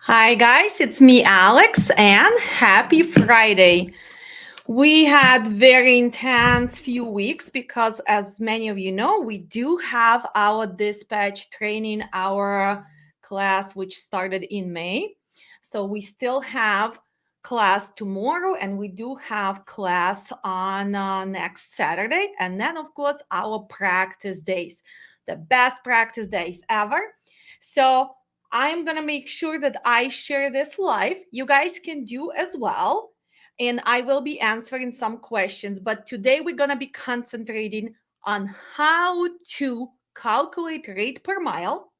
Hi, guys, it's me, Alex, and happy Friday. We had very intense few weeks because, as many of you know, we do have our dispatch training, our class, which started in May. So we still have class tomorrow, and we do have class on next Saturday. And then, of course, our practice days, the best practice days ever. So I'm going to make sure that I share this live. You guys can do as well. And I will be answering some questions. But today we're going to be concentrating on how to calculate rate per mile.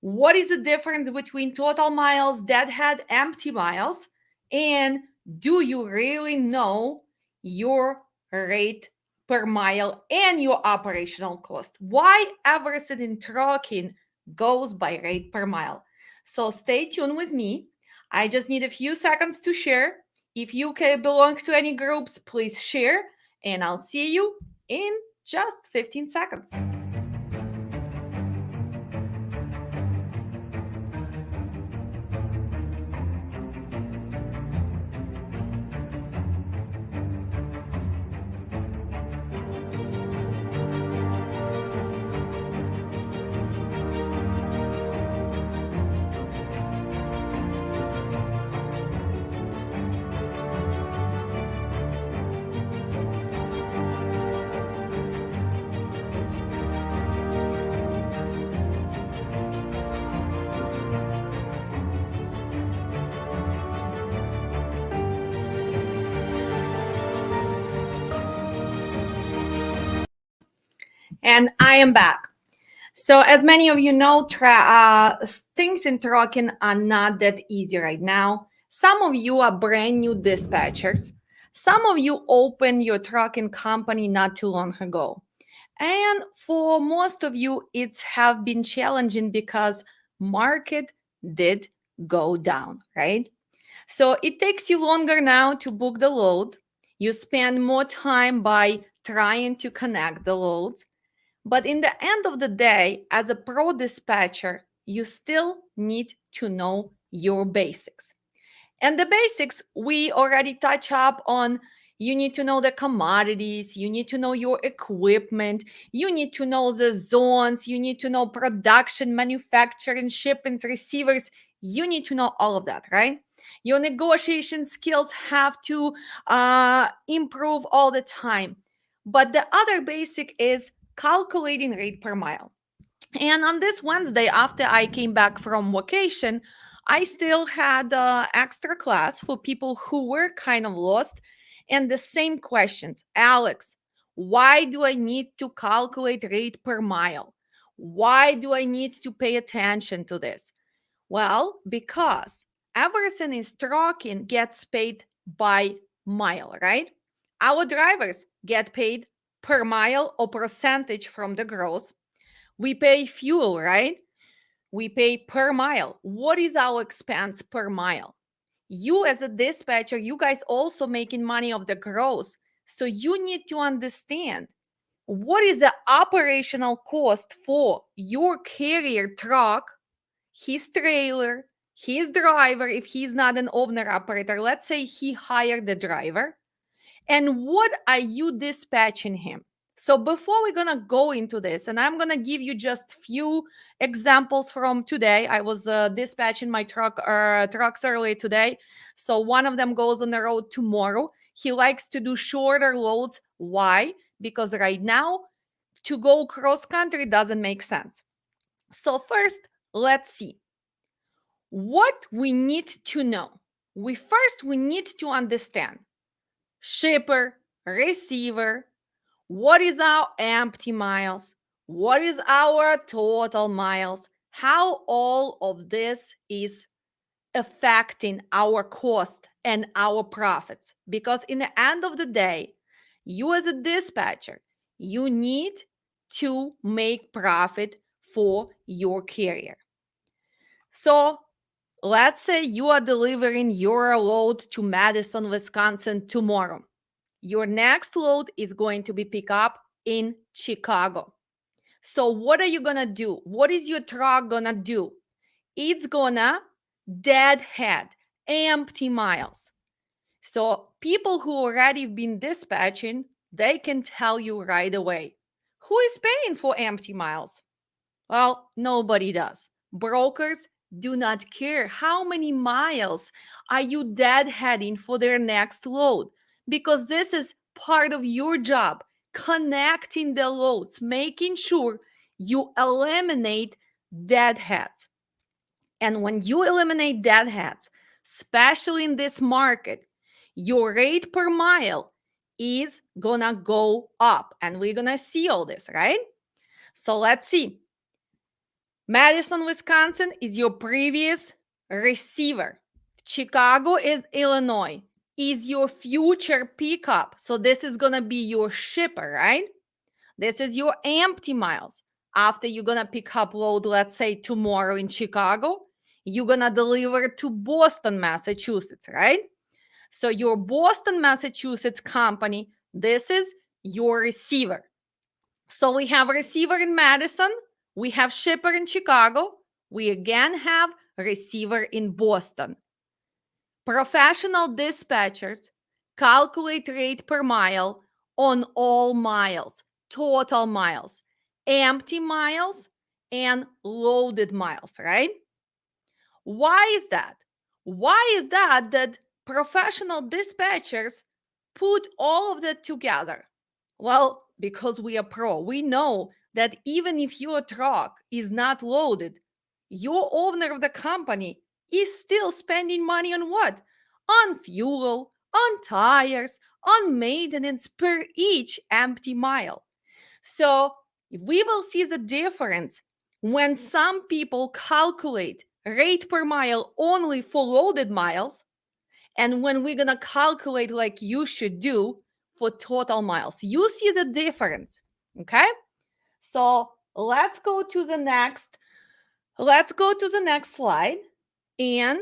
What is the difference between total miles, deadhead, empty miles? And do you really know your rate per mile and your operational cost? Why everything in trucking goes by rate per mile? So stay tuned with me. I just need a few seconds to share. If you can belong to any groups, please share, and I'll see you in just 15 seconds. And I am back. So, as many of you know, things in trucking are not that easy right now. Some of you are brand new dispatchers. Some of you opened your trucking company not too long ago. And for most of you, it's have been challenging because market did go down, right? So it takes you longer now to book the load. You spend more time by trying to connect the loads. But in the end of the day, as a pro dispatcher, you still need to know your basics. And the basics we already touch up on. You need to know the commodities, you need to know your equipment, you need to know the zones, you need to know production, manufacturing, shipments, receivers. You need to know all of that, right? Your negotiation skills have to improve all the time. But the other basic is calculating rate per mile. And on this Wednesday, after I came back from vacation, I still had extra class for people who were kind of lost. And the same questions: Alex, why do I need to calculate rate per mile? Why do I need to pay attention to this? Well, because everything in trucking gets paid by mile, right? Our drivers get paid per mile or percentage from the gross. We pay fuel, right? We pay per mile. What is our expense per mile? You, as a dispatcher, you guys also making money of the gross. So you need to understand what is the operational cost for your carrier truck, his trailer, his driver, if he's not an owner operator. Let's say he hired the driver. And what are you dispatching him? So before we're gonna go into this, and I'm gonna give you just few examples from today. I was dispatching my trucks earlier today, so one of them goes on the road tomorrow. He likes to do shorter loads. Why? Because right now, to go cross country doesn't make sense. So first, let's see what we need to know. We need to understand shipper, receiver, what is our empty miles, what is our total miles, how all of this is affecting our cost and our profits. Because in the end of the day, you as a dispatcher, you need to make profit for your carrier. So let's say you are delivering your load to Madison, Wisconsin tomorrow. Your next load is going to be picked up in Chicago. So what are you going to do? What is your truck going to do? It's going to deadhead, empty miles. So people who already been dispatching, they can tell you right away. Who is paying for empty miles? Well, nobody does. Brokers do not care how many miles are you deadheading for their next load, because this is part of your job, connecting the loads, making sure you eliminate deadheads. And when you eliminate deadheads, especially in this market, your rate per mile is gonna go up. And we're gonna see all this, right? So let's see. Madison, Wisconsin is your previous receiver. Chicago is Illinois, is your future pickup. So this is gonna be your shipper, right? This is your empty miles. After you're gonna pick up load, let's say tomorrow in Chicago, you're gonna deliver to Boston, Massachusetts, right? So your Boston, Massachusetts company, this is your receiver. So we have a receiver in Madison, we have shipper in Chicago, we again have a receiver in Boston. Professional dispatchers calculate rate per mile on all miles, total miles, empty miles, and loaded miles, right? Why is that? Why is that professional dispatchers put all of that together? Well, because we are pro. We know that even if your truck is not loaded, your owner of the company is still spending money on what? On fuel, on tires, on maintenance per each empty mile. So we will see the difference when some people calculate rate per mile only for loaded miles, and when we're gonna calculate like you should do for total miles. You see the difference, okay? So let's go to the next slide. And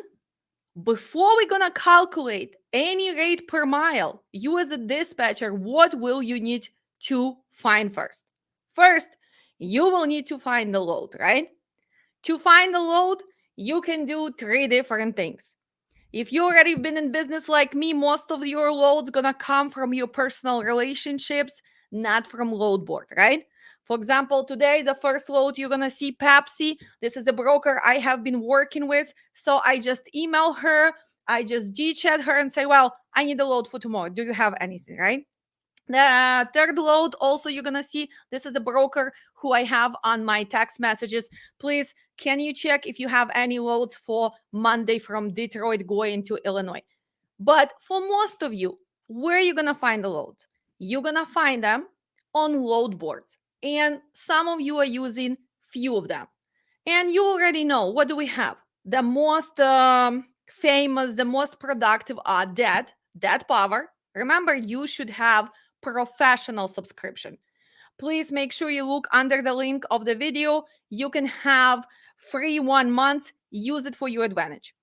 before we're gonna calculate any rate per mile, you as a dispatcher, what will you need to find first? First, you will need to find the load, right? To find the load, you can do 3 different things. If you already been in business like me, most of your loads gonna come from your personal relationships, not from load board, right? For example, today the first load you're gonna see Pepsi. This is a broker I have been working with, so I just email her, I just G-chat her and say, well, I need a load for tomorrow. Do you have anything, right? The third load, also you're gonna see, this is a broker who I have on my text messages. Please, can you check if you have any loads for Monday from Detroit going to Illinois? But for most of you, where are you gonna find the loads? You're gonna find them on load boards. And some of you are using few of them. And you already know, what do we have? The most famous, the most productive are dead power. Remember, you should have professional subscription. Please make sure you look under the link of the video. You can have free 1 month. Use it for your advantage.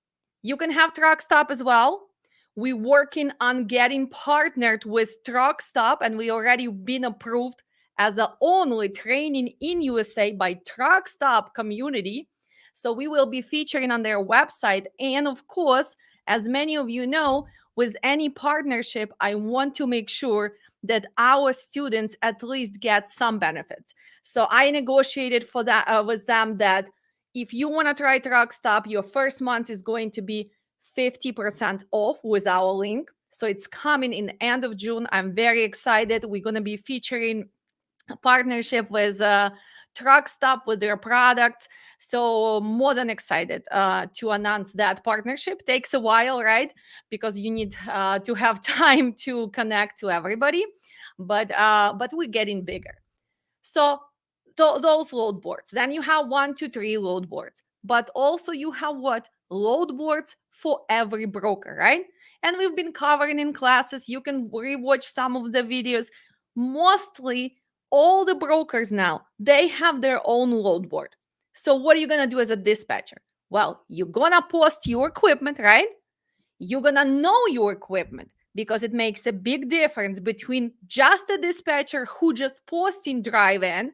You can have Truck Stop as well. We're working on getting partnered with Truck Stop, and we already been approved as the only training in USA by Truck Stop community. So we will be featuring on their website. And of course, as many of you know, with any partnership, I want to make sure that our students at least get some benefits. So I negotiated for that with them that if you want to try Truck Stop, your first month is going to be 50% off with our link. So it's coming in the end of June. I'm very excited. We're going to be featuring a partnership with Truck Stop with their products. So more than excited to announce that partnership. Takes a while, right? Because you need to have time to connect to everybody. But we're getting bigger. So those load boards. Then you have 1, 2, 3 load boards. But also you have what? Load boards for every broker, right? And we've been covering in classes. You can rewatch some of the videos. Mostly all the brokers now, they have their own load board. So what are you going to do as a dispatcher? Well, you're going to post your equipment, right? You're going to know your equipment, because it makes a big difference between just a dispatcher who just posting drive in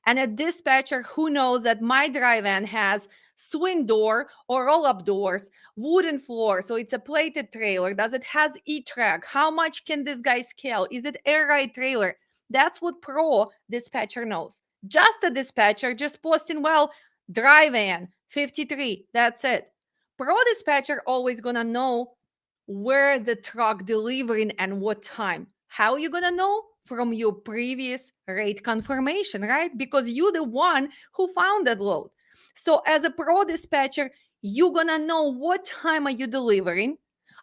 and a dispatcher who knows that my drive in has swing door or roll-up doors, wooden floor, so it's a plated trailer, does it has e-track, how much can this guy scale, is it air ride trailer? That's what pro dispatcher knows. Just a dispatcher just posting, well, dry van 53, that's it. Pro dispatcher always gonna know where the truck delivering and what time. How are you gonna know? From your previous rate confirmation, right? Because you're the one who found that load. So as a pro dispatcher, you're gonna know what time are you delivering,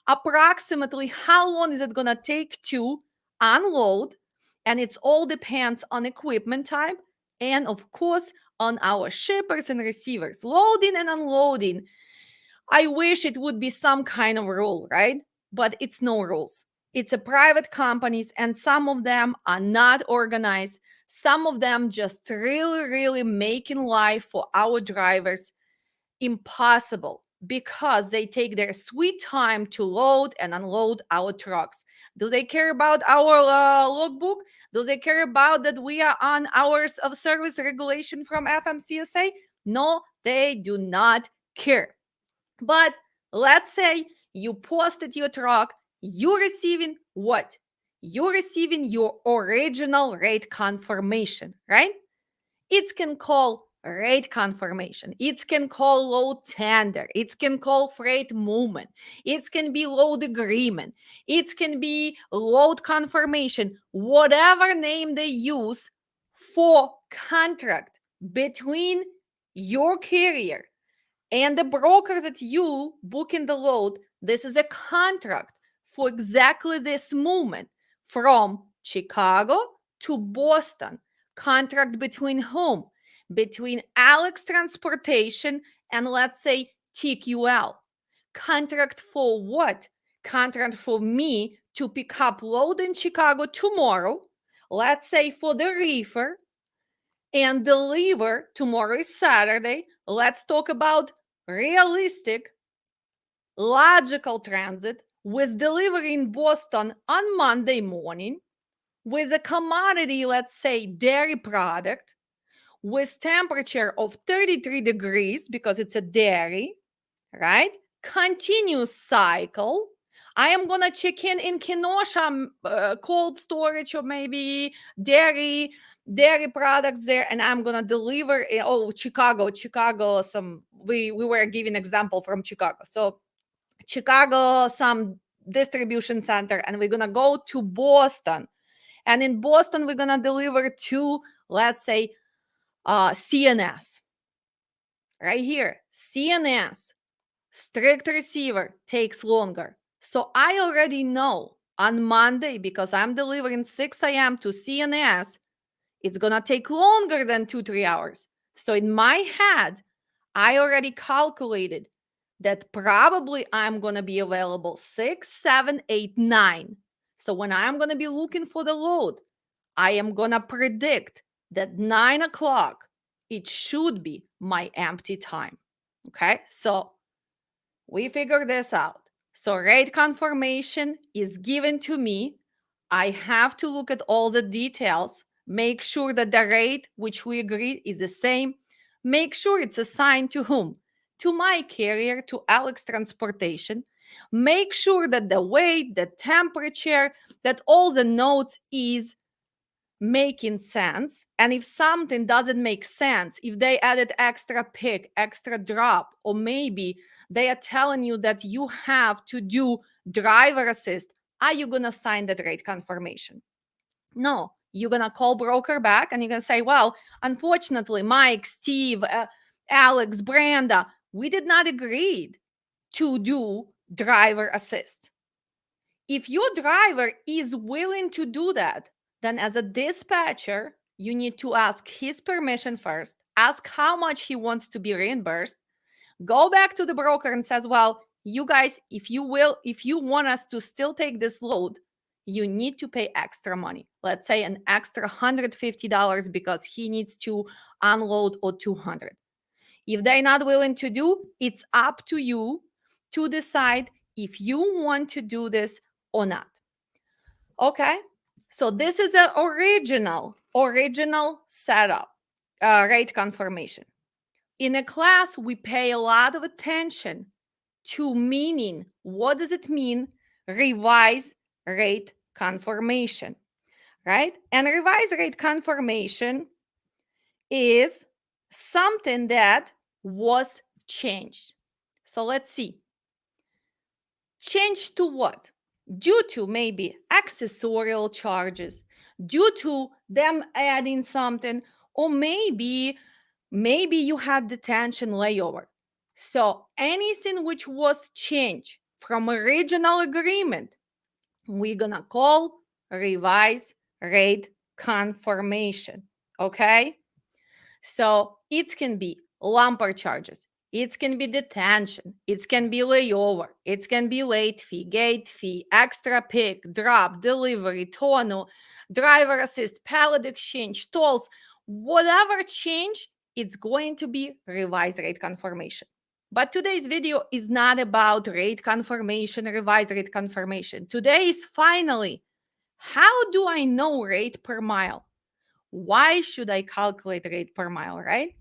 approximately how long is it gonna take to unload, and it's all depends on equipment type and of course on our shippers and receivers. Loading and unloading, I wish it would be some kind of rule, right? But it's no rules. It's a private companies, and some of them are not organized. Some of them just really making life for our drivers impossible because they take their sweet time to load and unload our trucks. Do they care about our logbook? Do they care about that we are on hours of service regulation from FMCSA? No, they do not care. But let's say you posted your truck, you're receiving what? You're receiving your original rate confirmation, right? It can call rate confirmation. It can call load tender. It can call freight movement. It can be load agreement. It can be load confirmation. Whatever name they use for contract between your carrier and the broker that you booking the load, this is a contract for exactly this movement from Chicago to Boston. Contract between whom? Between Alex Transportation and let's say TQL. Contract for what? Contract for me to pick up load in Chicago tomorrow, let's say for the reefer, and deliver tomorrow is Saturday. Let's talk about realistic, logical transit with delivery in Boston on Monday morning with a commodity, let's say dairy product, with temperature of 33 degrees because it's a dairy, right? Continuous cycle. I am gonna check in Kenosha cold storage or maybe dairy products there, and I'm gonna deliver. Chicago. Some we were giving example from Chicago. So Chicago, some distribution center, and we're gonna go to Boston, and in Boston we're gonna deliver to, let's say, CNS. Right here, CNS strict receiver takes longer. So I already know on Monday, because I'm delivering 6 a.m. to CNS, it's going to take longer than 2-3 hours. So in my head, I already calculated that probably I'm going to be available 6, 7, 8, 9. So when I'm going to be looking for the load, I am going to predict that 9 o'clock, it should be my empty time. Okay. So we figured this out. So rate confirmation is given to me. I have to look at all the details, make sure that the rate which we agreed is the same, make sure it's assigned to whom? To my carrier, to Alex Transportation. Make sure that the weight, the temperature, that all the notes is making sense. And if something doesn't make sense, if they added extra pick, extra drop, or maybe they are telling you that you have to do driver assist, are you going to sign that rate confirmation? No, you're going to call broker back and you're going to say, well, unfortunately, Mike, Steve, Alex, Brenda, we did not agree to do driver assist. If your driver is willing to do that, then as a dispatcher, you need to ask his permission first, ask how much he wants to be reimbursed, go back to the broker and says, well, you guys, if you want us to still take this load, you need to pay extra money. Let's say an extra $150 because he needs to unload, or 200. If they're not willing to do, it's up to you to decide if you want to do this or not. Okay, so this is an original setup, rate confirmation. In a class, we pay a lot of attention to meaning. What does it mean? Revise rate confirmation, right? And revise rate confirmation is something that was changed. So let's see. Changed to what? Due to maybe accessorial charges, due to them adding something, or maybe you had detention layover. So anything which was changed from original agreement, we're gonna call revise rate confirmation. Okay? So it can be lumper charges, it can be detention, it can be layover, it can be late fee, gate fee, extra pick, drop, delivery, tonneau, driver assist, pallet exchange, tolls, whatever change, it's going to be revised rate confirmation. But today's video is not about rate confirmation, revised rate confirmation. Today is finally, how do I know rate per mile? Why should I calculate rate per mile, right?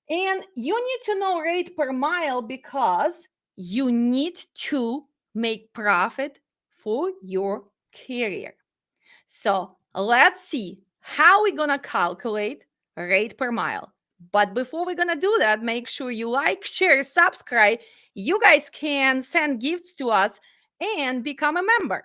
And you need to know rate per mile because you need to make profit for your carrier. So let's see how we're gonna calculate rate per mile. But before we're gonna do that, make sure you like, share, subscribe. You guys can send gifts to us and become a member.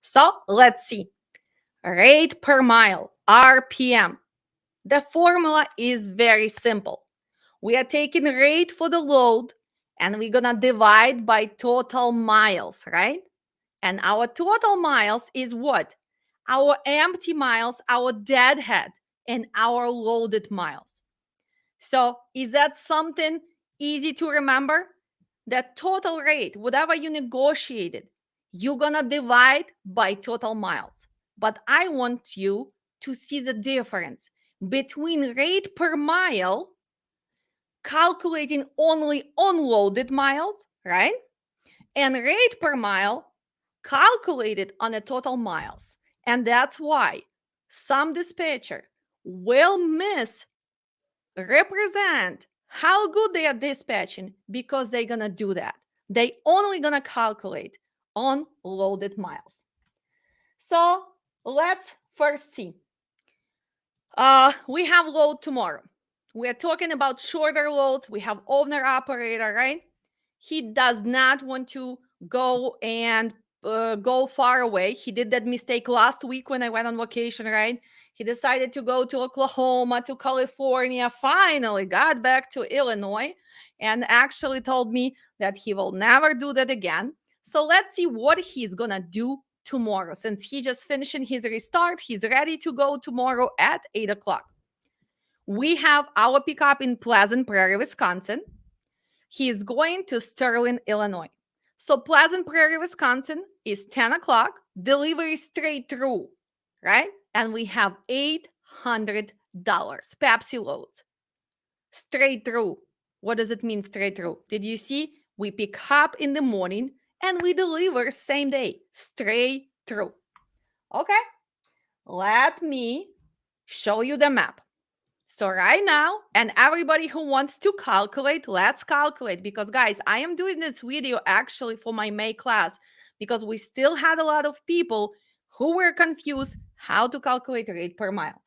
So let's see. Rate per mile, RPM. The formula is very simple. We are taking rate for the load and we're gonna divide by total miles, right? And our total miles is what? Our empty miles, our deadhead, and our loaded miles. So is that something easy to remember? That total rate, whatever you negotiated, you're gonna divide by total miles. But I want you to see the difference between rate per mile, calculating only unloaded miles, right? And rate per mile calculated on the total miles. And that's why some dispatcher will misrepresent how good they are dispatching because they're gonna do that. They only gonna calculate on loaded miles. So let's first see. We have load tomorrow. We are talking about shorter loads. We have owner operator, right? He does not want to go and go far away. He did that mistake last week when I went on vacation, right? He decided to go to Oklahoma, to California, finally got back to Illinois, and actually told me that he will never do that again. So let's see what he's gonna do tomorrow. Since he just finishing his restart, he's ready to go tomorrow at 8 o'clock. We have our pickup in Pleasant Prairie, Wisconsin. He is going to Sterling, Illinois. So Pleasant Prairie, Wisconsin is 10 o'clock, delivery straight through, right? And we have $800 Pepsi loads. Straight through. What does it mean straight through? Did you see? We pick up in the morning and we deliver same day, straight through. Okay, let me show you the map. So right now, and everybody who wants to calculate, let's calculate. Because guys, I am doing this video actually for my May class because we still had a lot of people who were confused how to calculate rate per mile.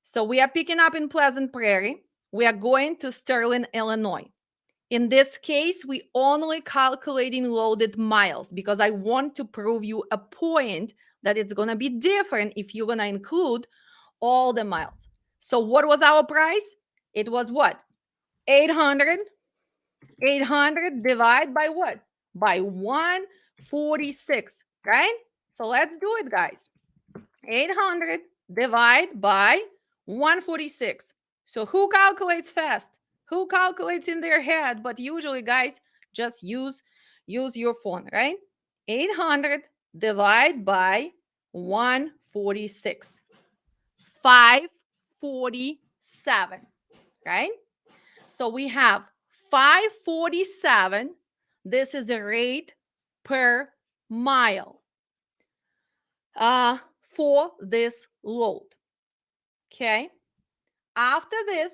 So we are picking up in Pleasant Prairie. We are going to Sterling, Illinois. In this case, we only calculating loaded miles because I want to prove you a point that it's going to be different if you're going to include all the miles. So what was our price? It was what? 800. 800 divided by what? By 146, right? So let's do it, guys. 800 divided by 146. So who calculates fast? Who calculates in their head? But usually, guys, just use your phone, right? 800 divided by 146. 547. right? So we have 547. This is a rate per mile for this load. Okay. After this,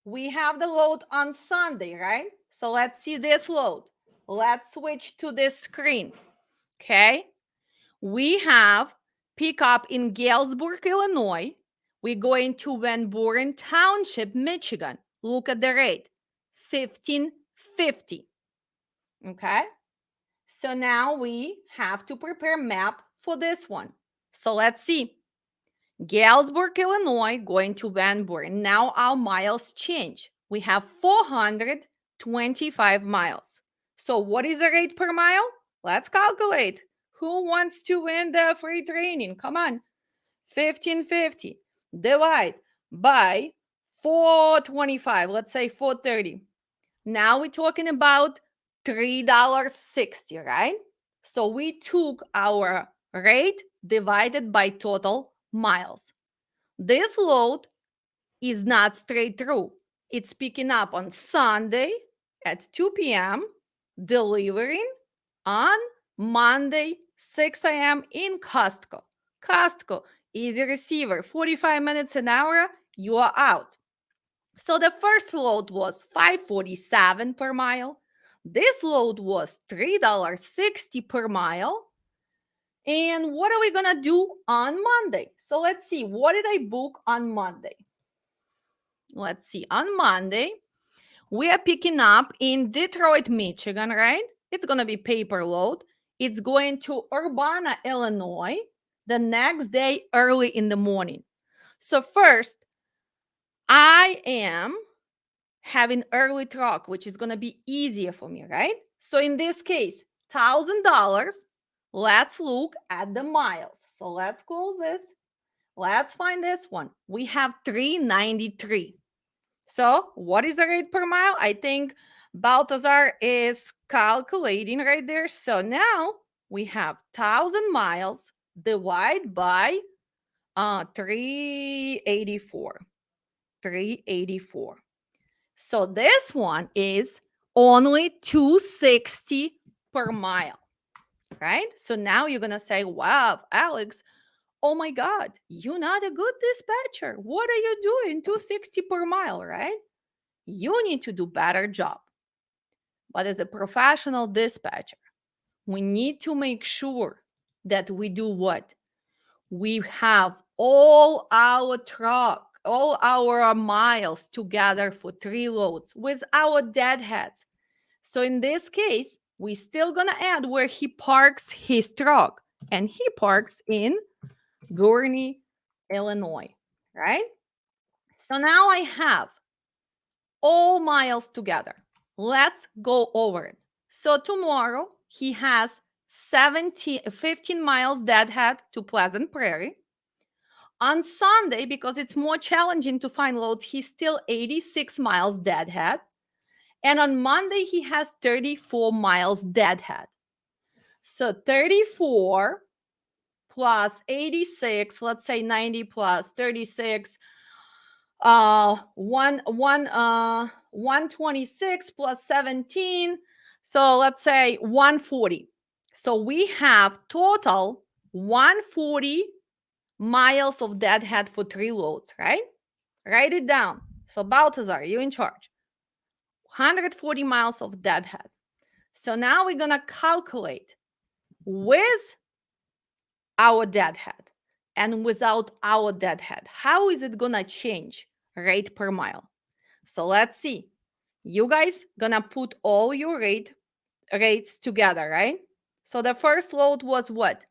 we have the load on Sunday, right? So let's see this load. Let's switch to this screen. Okay. We have pickup in Galesburg, Illinois. We're going to Van Buren Township, Michigan. Look at the rate, 1550. Okay. So now we have to prepare map for this one. So let's see. Galesburg, Illinois, going to Van Buren. Now our miles change. We have 425 miles. So what is the rate per mile? Let's calculate. Who wants to win the free training? Come on. 1550 divide by 425. Let's say 430. Now we're talking about $3.60, right? So we took our rate divided by total miles. This load is not straight through. It's picking up on Sunday at 2 p.m., delivering on Monday, 6 a.m. in Costco. Costco, easy receiver, 45 minutes an hour, you are out. So the first load was $5.47 per mile. This load was $3.60 per mile. And what are we going to do on Monday? So let's see. What did I book on Monday? Let's see. On Monday, we are picking up in Detroit, Michigan, right? It's going to be paper load. It's going to Urbana, Illinois, the next day early in the morning. So first, I am having early truck, which is going to be easier for me, right? So in this case, $1,000. Let's look at the miles. So let's close this. Let's find this one. We have 393. So what is the rate per mile? I think Baltazar is calculating right there. So now we have 1,000 miles divided by 384. 384. So this one is only 260 per mile, right? So now you're going to say, wow, Alex, oh my God, you're not a good dispatcher. What are you doing? 260 per mile, right? You need to do better job. But as a professional dispatcher, we need to make sure that we do what? We have all our truck, all our miles together for 3 loads with our deadheads. So in this case, we still gonna add where he parks his truck, and he parks in Gurney, Illinois, right? So now I have all miles together. Let's go over it. So tomorrow he has 15 miles deadhead to Pleasant Prairie. On Sunday, because it's more challenging to find loads, he's still 86 miles deadhead. And on Monday, he has 34 miles deadhead. So 34 plus 86, let's say 90 plus 36, 126 plus 17. So let's say 140. So we have total 140 miles of deadhead for 3 loads, right? Write it down. So Baltazar, you in charge. 140 miles of deadhead. So now we're going to calculate with our deadhead and without our deadhead. How is it going to change rate per mile? So let's see. You guys going to put all your rates together, right? So the first load was what?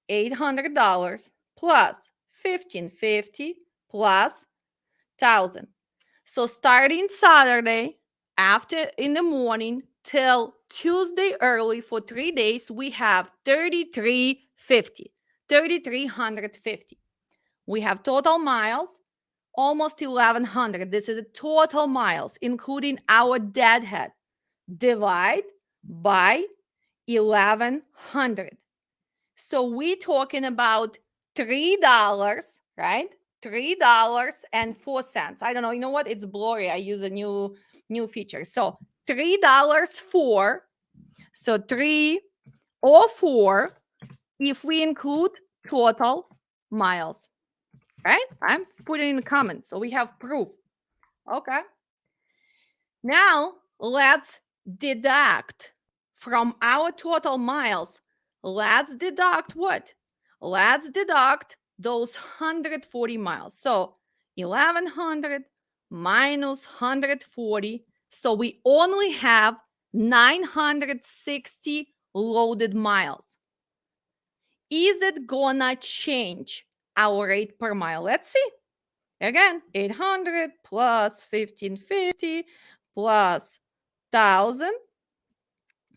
$800 plus 1,550 plus 1,000. So starting Saturday after in the morning till Tuesday early for 3 days, we have 3,350. We have total miles, almost 1,100. This is a total miles, including our deadhead. Divide by 1,100. So we're talking about $3, right? $3.04. I don't know. You know what? It's blurry. I use a new feature. So $3.04. So 304 if we include total miles. Right? I'm putting in the comments so we have proof. Okay. Now let's deduct from our total miles. Let's deduct what? Let's deduct those 140 miles. So 1100 minus 140. So we only have 960 loaded miles. Is it gonna change our rate per mile? Let's see. Again, 800 plus 1550 plus 1000.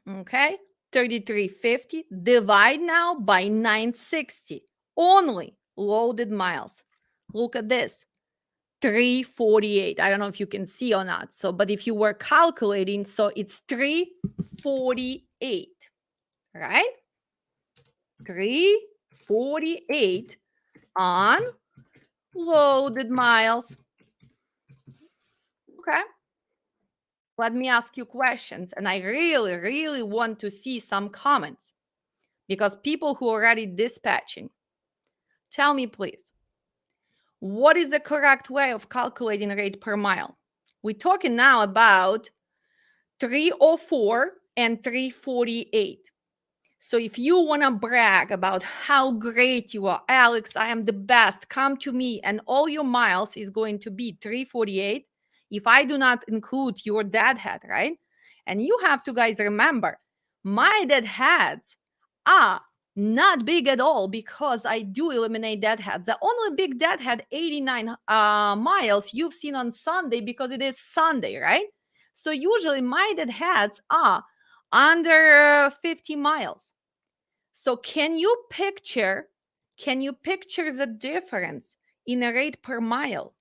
Okay, 3350. Divide now by 960. Only loaded miles. Look at this. 348. I don't know if you can see or not. So, but if you were calculating, so it's 348, right? 348 on loaded miles. Okay. Let me ask you questions. And I really, really want to see some comments because people who are already dispatching, tell me please, what is the correct way of calculating rate per mile? We're talking now about 304 and 348. So if you want to brag about how great you are, Alex, I am the best, come to me, and all your miles is going to be 348 if I do not include your deadhead, right? And you have to, guys, remember, my deadheads are not big at all because I do eliminate deadheads. The only big deadhead, 89 miles, you've seen on Sunday because it is Sunday, right? So usually my deadheads are under 50 miles. So can you picture the difference in a rate per mile?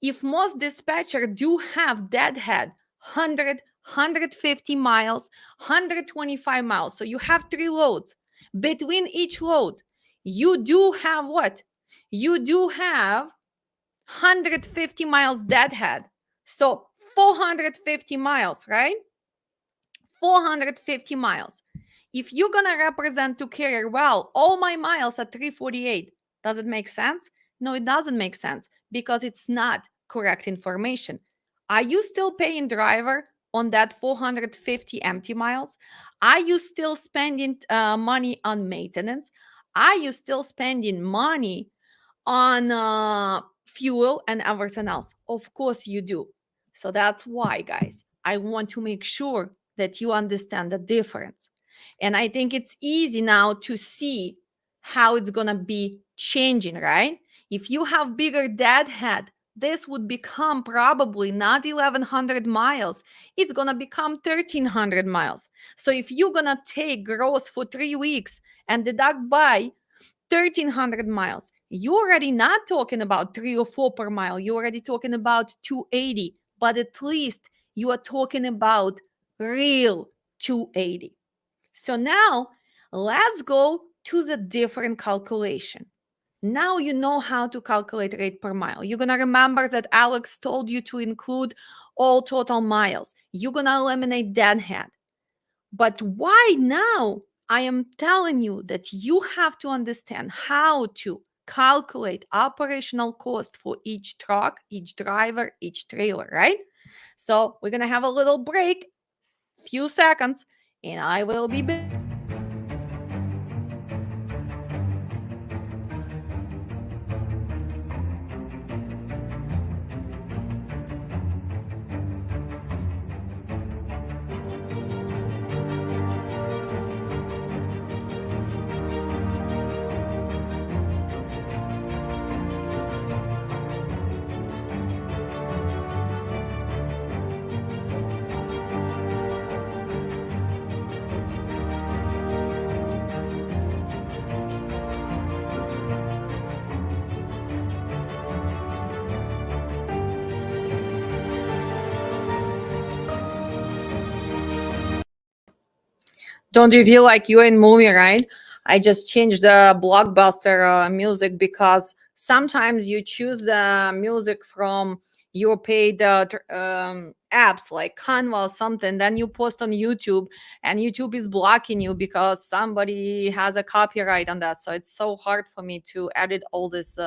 If most dispatchers do have deadhead 100, 150 miles, 125 miles, so you have 3 loads. Between each load, you do have what? You do have 150 miles deadhead. So 450 miles, right? 450 miles. If you're going to represent to carrier, well, all my miles are 348. Does it make sense? No, it doesn't make sense because it's not correct information. Are you still paying driver on that 450 empty miles? Are you still spending money on maintenance? Are you still spending money on fuel and everything else? Of course you do. So that's why, guys, I want to make sure that you understand the difference. And I think it's easy now to see how it's going to be changing, right? If you have bigger deadhead, this would become probably not 1100 miles. It's going to become 1300 miles. So if you're going to take gross for 3 weeks and deduct by 1300 miles, you're already not talking about 304 per mile. You're already talking about 280, but at least you are talking about real 280. So now let's go to the different calculation. Now you know how to calculate rate per mile. You're going to remember that Alex told you to include all total miles. You're going to eliminate deadhead. But why now? I am telling you that you have to understand how to calculate operational cost for each truck, each driver, each trailer, right? So we're going to have a little break, few seconds, and I will be back. Don't you feel like you're in movie, right? I just changed the blockbuster music because sometimes you choose the music from your paid apps like Canva or something, then you post on YouTube, and YouTube is blocking you because somebody has a copyright on that. So it's so hard for me to edit all these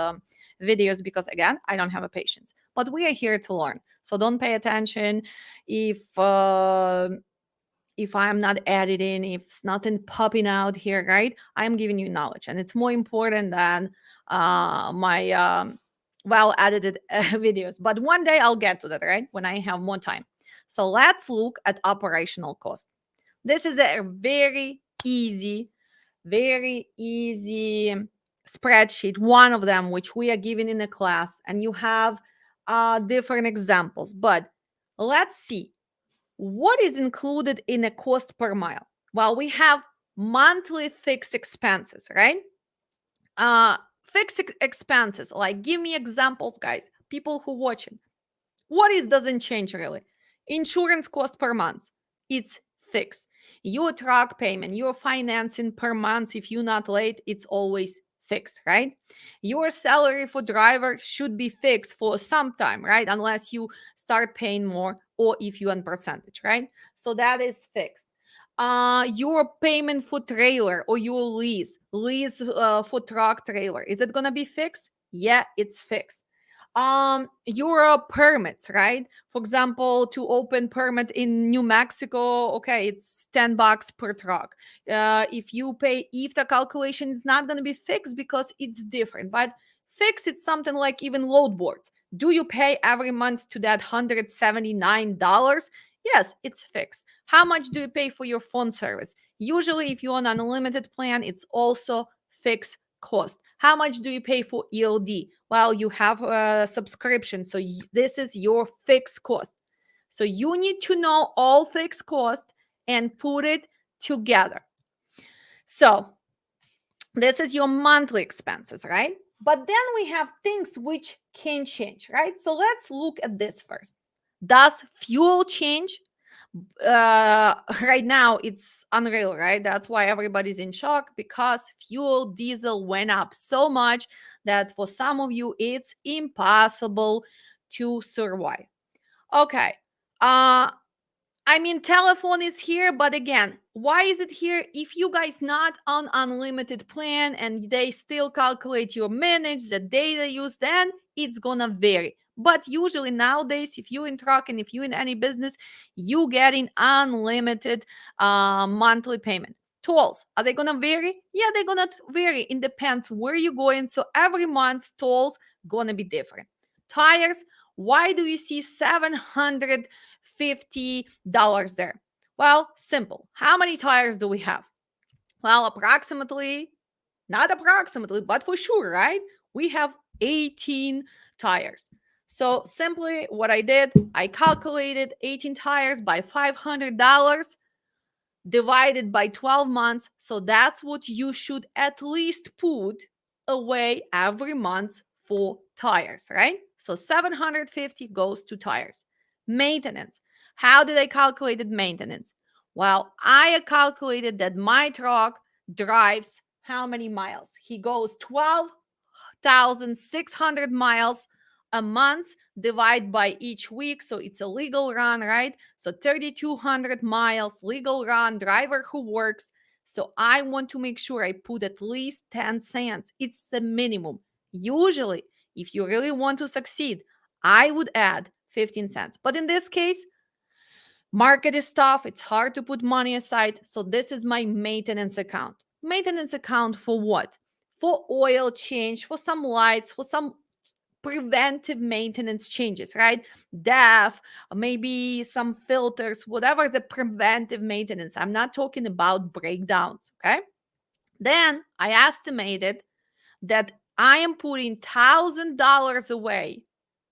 videos because, again, I don't have a patience. But we are here to learn. So don't pay attention if I'm not editing, if it's nothing popping out here, right? I'm giving you knowledge, and it's more important than my well edited videos. But one day I'll get to that, right? When I have more time. So let's look at operational cost. This is a very easy spreadsheet, one of them which we are giving in the class, and you have different examples. But let's see what is included in a cost per mile. Well, we have monthly fixed expenses, right? Fixed expenses, like give me examples, guys, people who watching. What is doesn't change really? Insurance cost per month, it's fixed. Your truck payment, your financing per month, if you're not late, it's always fixed, right? Your salary for driver should be fixed for some time, right? Unless you start paying more or if you on percentage, right? So that is fixed. Your payment for trailer or your lease for truck trailer, is it gonna be fixed? Yeah, it's fixed. Your permits, right? For example, to open permit in New Mexico, okay, it's $10 per truck. If you pay, if the calculation is not going to be fixed because it's different, but fixed, it's something like even load boards. Do you pay every month to that $179? Yes, it's fixed. How much do you pay for your phone service? Usually, if you're on an unlimited plan, it's also fixed cost. How much do you pay for ELD? Well, you have a subscription, so this is your fixed cost. So you need to know all fixed cost and put it together. So this is your monthly expenses, right? But then we have things which can change, right? So let's look at this first. Does fuel change? Right now it's unreal, right? That's why everybody's in shock, because fuel diesel went up so much that for some of you it's impossible to survive. Okay. I mean, telephone is here, but again, why is it here? If you guys not on unlimited plan and they still calculate your minutes, the data used, then it's gonna vary. But usually nowadays, if you in truck and if you in any business, you getting unlimited monthly payment. Tolls, are they gonna vary? Yeah, they're gonna vary. It depends where you're going. So every month tolls gonna be different. Tires, why do you see $750 there? Well, simple. How many tires do we have? Well, approximately, not approximately, but for sure, right? We have 18 tires. So simply what I did, I calculated 18 tires by $500 divided by 12 months. So that's what you should at least put away every month for tires, right? So 750 goes to tires. Maintenance. How did I calculate maintenance? Well, I calculated that my truck drives how many miles? He goes 12,600 miles a month, divide by each week, so it's a legal run, right? So 3,200 miles legal run, driver who works. So I want to make sure I put at least 10 cents. It's the minimum. Usually, if you really want to succeed, I would add 15 cents. But in this case, market is tough, it's hard to put money aside, so this is my maintenance account. Maintenance account for what? For oil change, for some lights, for some preventive maintenance changes, right? DAF, maybe some filters, whatever the preventive maintenance. I'm not talking about breakdowns, okay? Then I estimated that I am putting $1,000 away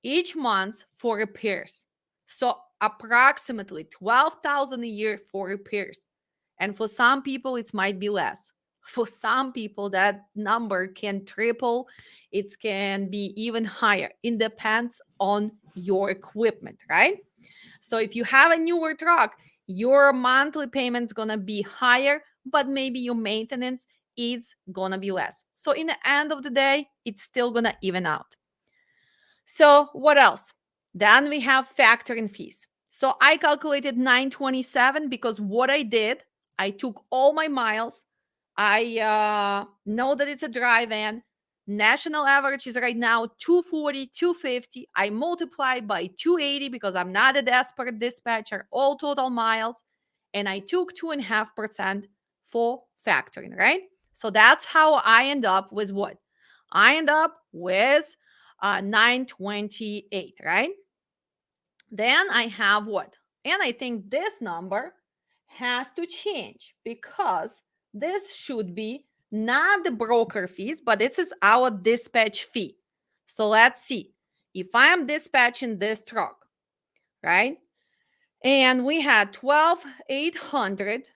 each month for repairs. So approximately 12,000 a year for repairs. And for some people, it might be less. For some people, that number can triple. It can be even higher. It depends on your equipment, right? So if you have a newer truck, your monthly payment's gonna be higher, but maybe your maintenance is gonna be less. So in the end of the day, it's still gonna even out. So what else? Then we have factoring fees. So I calculated 927 because what I did, I took all my miles. I know that it's a dry van. National average is right now 240, 250. I multiply by 280 because I'm not a desperate dispatcher, all total miles. And I took 2.5% for factoring, right? So that's how I end up with what? I end up with 928, right? Then I have what? And I think this number has to change because this should be not the broker fees, but this is our dispatch fee. So let's see. If I am dispatching this truck, right? And we had 12,800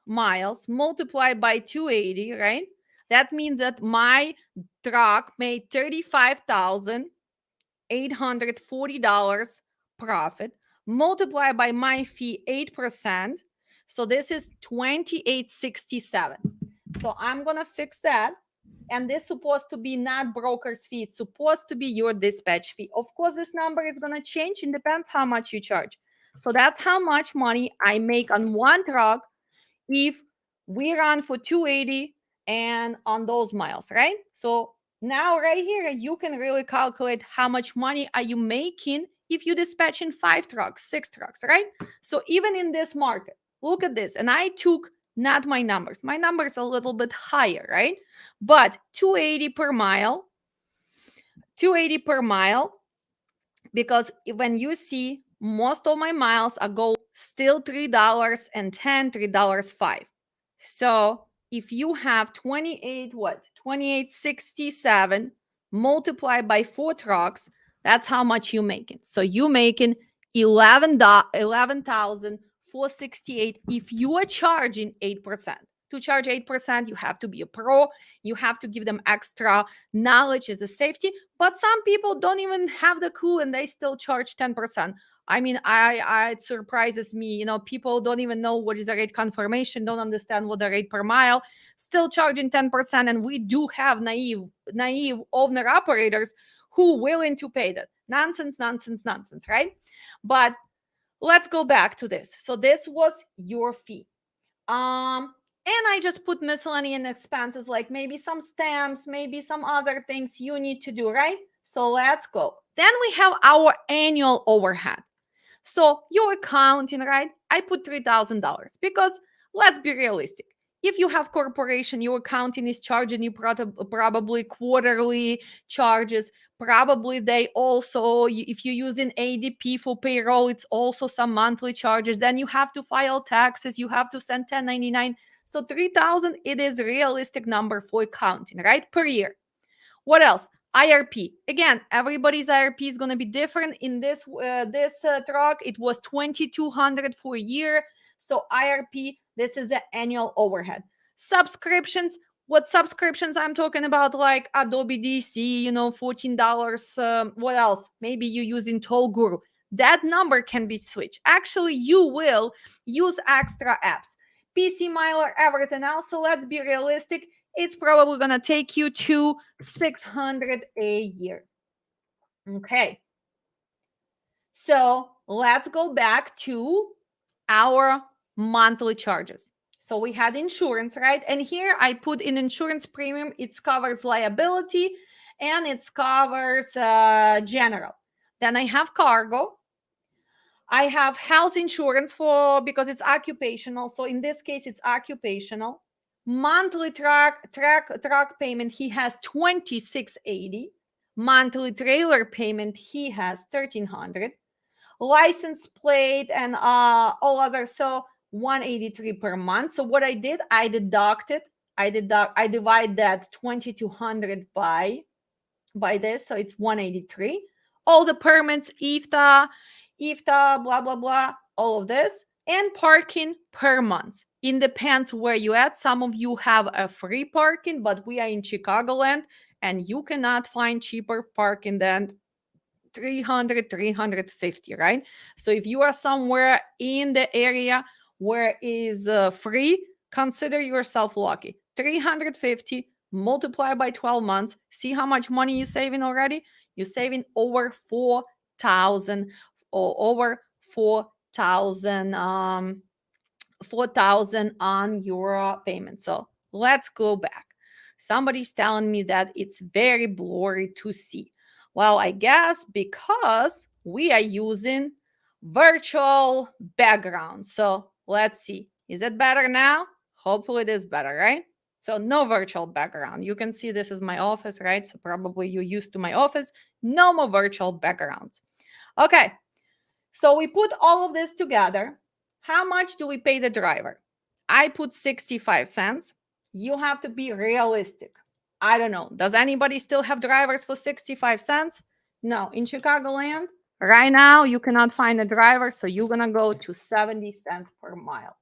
miles multiplied by 280, right? That means that my truck made $35,840 profit, multiplied by my fee 8%. So this is 2867. So I'm gonna fix that. And this is supposed to be not broker's fee. It's supposed to be your dispatch fee. Of course, this number is gonna change. It depends how much you charge. So that's how much money I make on one truck if we run for 280 and on those miles, right? So now right here, you can really calculate how much money are you making if you dispatch in 5 trucks, 6 trucks, right? So even in this market, look at this. And I took not my numbers. My numbers a little bit higher, right? But 280 per mile, 280 per mile, because when you see most of my miles are go still $3.10, $3.05. So if you have 28, what? 2867 multiplied by 4 trucks, that's how much you making. So you making 11,468 if you are charging 8%. To charge 8%, you have to be a pro. You have to give them extra knowledge as a safety. But some people don't even have the clue and they still charge 10%. I mean, it surprises me. You know, people don't even know what is a rate confirmation, don't understand what the rate per mile, still charging 10%. And we do have naive owner operators who willing to pay that. Nonsense, nonsense, nonsense, right? But let's go back to this. So this was your fee. And I just put miscellaneous expenses like maybe some stamps, maybe some other things you need to do, right? So let's go. Then we have our annual overhead. So your accounting, right? I put $3,000 because let's be realistic. If you have corporation, your accounting is charging you probably quarterly charges. Probably they also, if you use an ADP for payroll, it's also some monthly charges. Then you have to file taxes. You have to send 1099. So 3,000, it is a realistic number for accounting, right? Per year. What else? IRP. Again, everybody's IRP is going to be different. In this truck, it was 2,200 for a year. So IRP, this is the annual overhead. Subscriptions. What subscriptions I'm talking about? Like Adobe DC, $14. What else? Maybe you using Toll Guru. That number can be switched. Actually, you will use extra apps. PC Miler, everything else. So let's be realistic. It's probably going to take you to $600 a year. Okay. So let's go back to our monthly charges. So we had insurance, right? And here I put in insurance premium. It covers liability and it covers general. Then I have cargo. I have health insurance because it's occupational. So in this case, it's occupational. Monthly truck payment, he has 2,680. Monthly trailer payment, he has 1,300. License plate and all other, so 183 per month. So what I did, I divide that 2,200 by this, so it's 183. All the permits, IFTA, blah blah blah, all of this, and parking per month. It depends where you at. Some of you have a free parking, but we are in Chicagoland, and you cannot find cheaper parking than 300, 350, right? So if you are somewhere in the area where is free, consider yourself lucky. 350 multiply by 12 months. See how much money you're saving already? You're saving over 4,000 or over 4,000 4,000 on your payment. So let's go back. Somebody's telling me that it's very blurry to see. Well, I guess because we are using virtual background. So let's see. Is it better now? Hopefully it is better, right? So no virtual background. You can see this is my office, right? So probably you're used to my office. No more virtual backgrounds. Okay. So we put all of this together. How much do we pay the driver? I put 65 cents. You have to be realistic. I don't know. Does anybody still have drivers for 65 cents? No. In Chicagoland, right now, you cannot find a driver. So you're going to go to 70 cents per mile.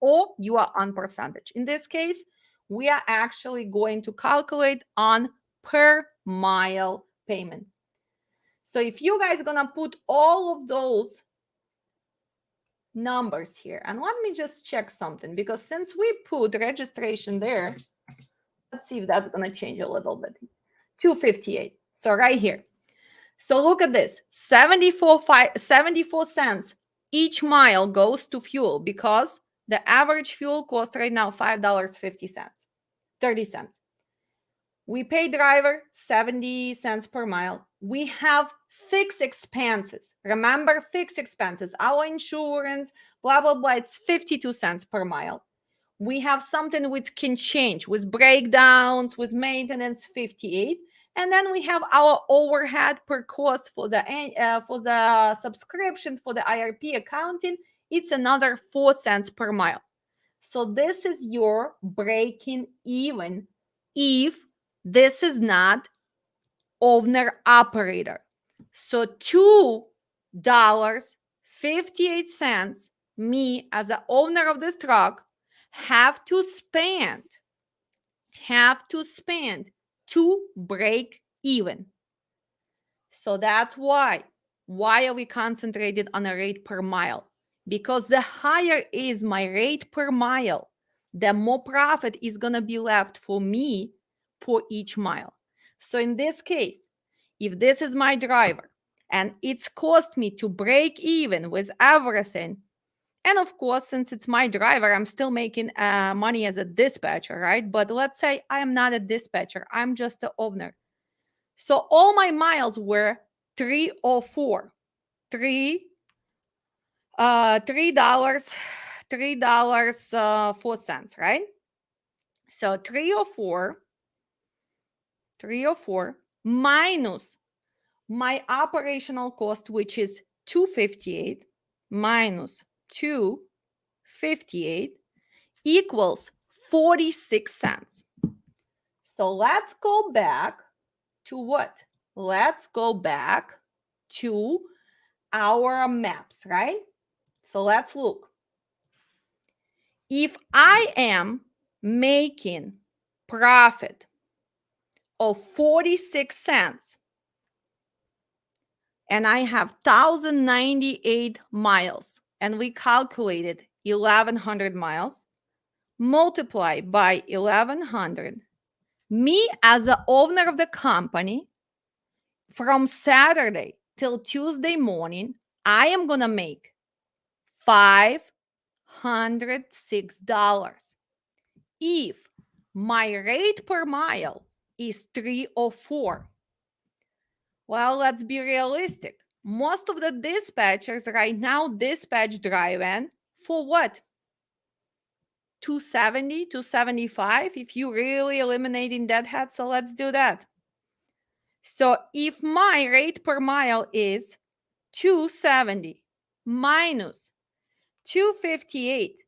Or you are on percentage. In this case, we are actually going to calculate on per mile payment. So if you guys are going to put all of those numbers here, and let me just check something, because since we put registration there, let's see if that's going to change a little bit. 258. So right here. So look at this. 74 cents each mile goes to fuel, because the average fuel cost right now $5.50, 30 cents. We pay driver 70 cents per mile. We have fixed expenses. Remember, fixed expenses. Our insurance, blah, blah, blah. It's 52 cents per mile. We have something which can change with breakdowns, with maintenance, 58. And then we have our overhead per cost for the subscriptions, for the IRP accounting. It's another 4 cents per mile. So this is your breaking even if this is not owner operator. So $2.58, me as the owner of this truck have to spend to break even. So that's why are we concentrated on a rate per mile? Because the higher is my rate per mile, the more profit is going to be left for me for each mile. So in this case, if this is my driver and it's cost me to break even with everything, and of course, since it's my driver, I'm still making money as a dispatcher, right? But let's say I am not a dispatcher, I'm just the owner. So all my miles were $3.04, $3.04, right? So 304 minus my operational cost, which is 258 minus 258 equals 46 cents. So let's go back to what? Let's go back to our maps, right? So let's look. If I am making profit of 46 cents and I have 1,098 miles, and we calculated 1,100 miles, multiply by 1,100, me as the owner of the company, from Saturday till Tuesday morning, I am going to make $506. If my rate per mile is 304, well, let's be realistic. Most of the dispatchers right now dispatch drive-in for what? 270, 275, if you really eliminating deadhead. So let's do that. So if my rate per mile is 270 minus 258,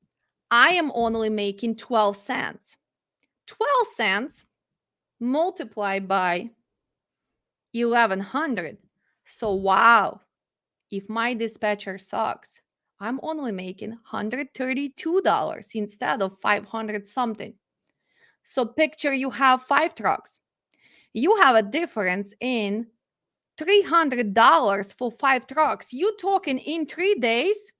I am only making 12 cents. 12 cents multiplied by 1,100. So wow, if my dispatcher sucks, I'm only making $132 instead of 500 something. So picture you have 5 trucks. You have a difference in $300 for 5 trucks. You talking in 3 days?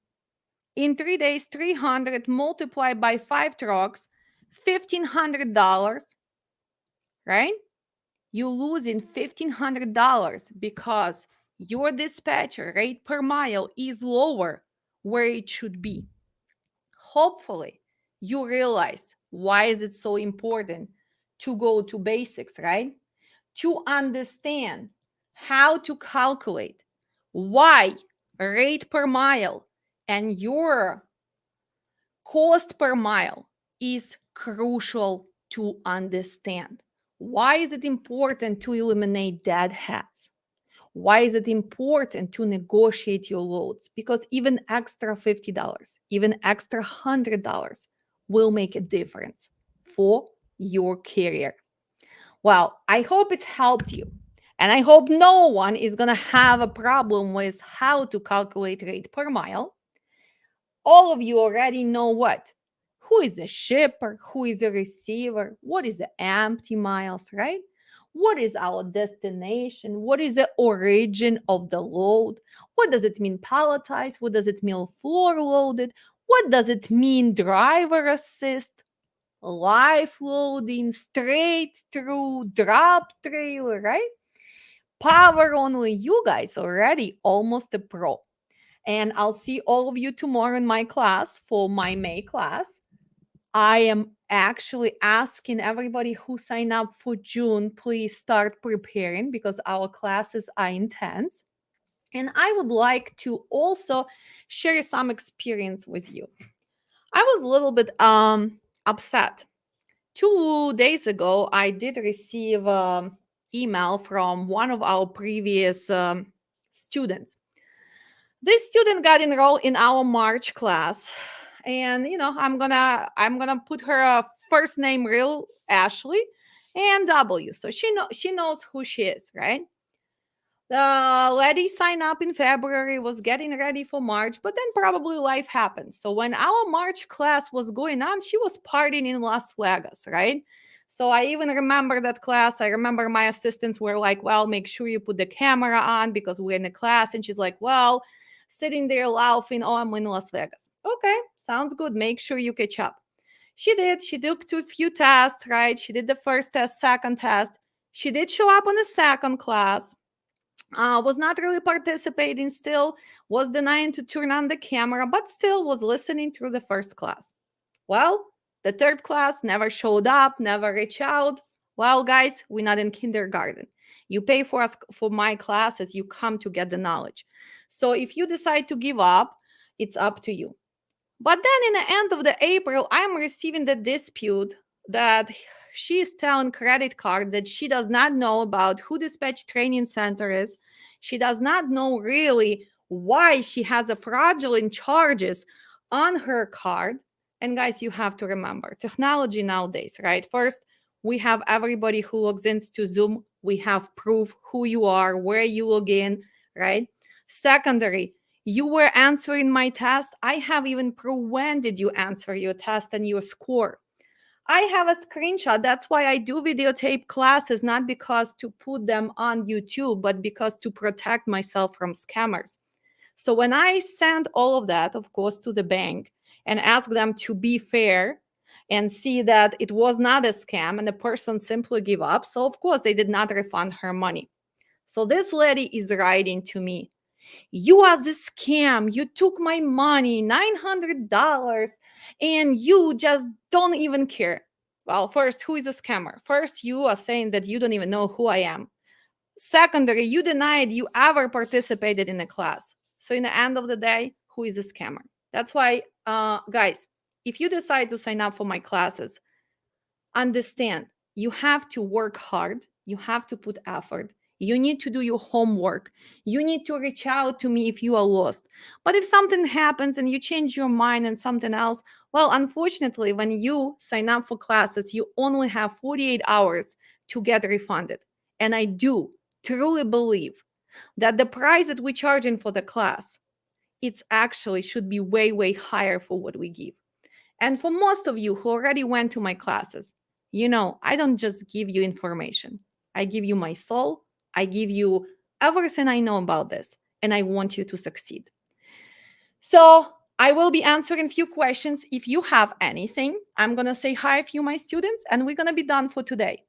In 3 days, 300 multiplied by 5 trucks, $1,500, right? You losing $1,500 because your dispatcher rate per mile is lower where it should be. Hopefully, you realize why is it so important to go to basics, right? To understand how to calculate why rate per mile and your cost per mile is crucial to understand. Why is it important to eliminate deadheads? Why is it important to negotiate your loads? Because even extra $50, even extra $100 will make a difference for your career. Well, I hope it helped you. And I hope no one is going to have a problem with how to calculate rate per mile. All of you already know what? Who is a shipper? Who is a receiver? What is the empty miles, right? What is our destination? What is the origin of the load? What does it mean palletized? What does it mean floor loaded? What does it mean driver assist? Live loading, straight through, drop trailer, right? Power only. You guys already almost a pro. And I'll see all of you tomorrow in my class for my May class. I am actually asking everybody who signed up for June, please start preparing because our classes are intense. And I would like to also share some experience with you. I was a little bit upset. 2 days ago, I did receive an email from one of our previous students. This student got enrolled in our March class, and I'm gonna put her first name real Ashley and W, so she knows who she is, right? The lady signed up in February, was getting ready for March, but then probably life happened. So when our March class was going on, she was partying in Las Vegas, right? So I even remember that class. I remember my assistants were like, well, make sure you put the camera on because we're in the class. And she's like, well, sitting there laughing, oh, I'm in Las Vegas. Okay, sounds good. Make sure you catch up. She did. She took a few tests, right? She did the first test, second test. She did show up on the second class, was not really participating still, was denying to turn on the camera, but still was listening through the first class. Well, the third class never showed up, never reached out. Well, guys, we're not in kindergarten. You pay for us for my classes, you come to get the knowledge. So if you decide to give up, it's up to you. But then in the end of the April, I'm receiving the dispute that she is telling credit card that she does not know about who Dispatch Training Center is. She does not know really why she has a fraudulent charges on her card. And guys, you have to remember technology nowadays, right? First, we have everybody who logs into Zoom. We have proof who you are, where you log in, right? Secondary, you were answering my test. I have even proof when did you answer your test and your score. I have a screenshot. That's why I do videotape classes, not because to put them on YouTube, but because to protect myself from scammers. So when I send all of that, of course, to the bank and ask them to be fair and see that it was not a scam and the person simply give up, so of course they did not refund her money. So this lady is writing to me, you are the scam. You took my money, $900, and you just don't even care. Well, first, who is a scammer? First, you are saying that you don't even know who I am. Secondary, you denied you ever participated in a class. So in the end of the day, who is a scammer? That's why, guys, if you decide to sign up for my classes, understand you have to work hard, you have to put effort, you need to do your homework, you need to reach out to me if you are lost. But if something happens and you change your mind and something else, well, unfortunately, when you sign up for classes, you only have 48 hours to get refunded. And I do truly believe that the price that we're charging for the class, it's actually should be way, way higher for what we give. And for most of you who already went to my classes, I don't just give you information. I give you my soul. I give you everything I know about this. And I want you to succeed. So I will be answering a few questions. If you have anything, I'm going to say hi a few my students and we're going to be done for today.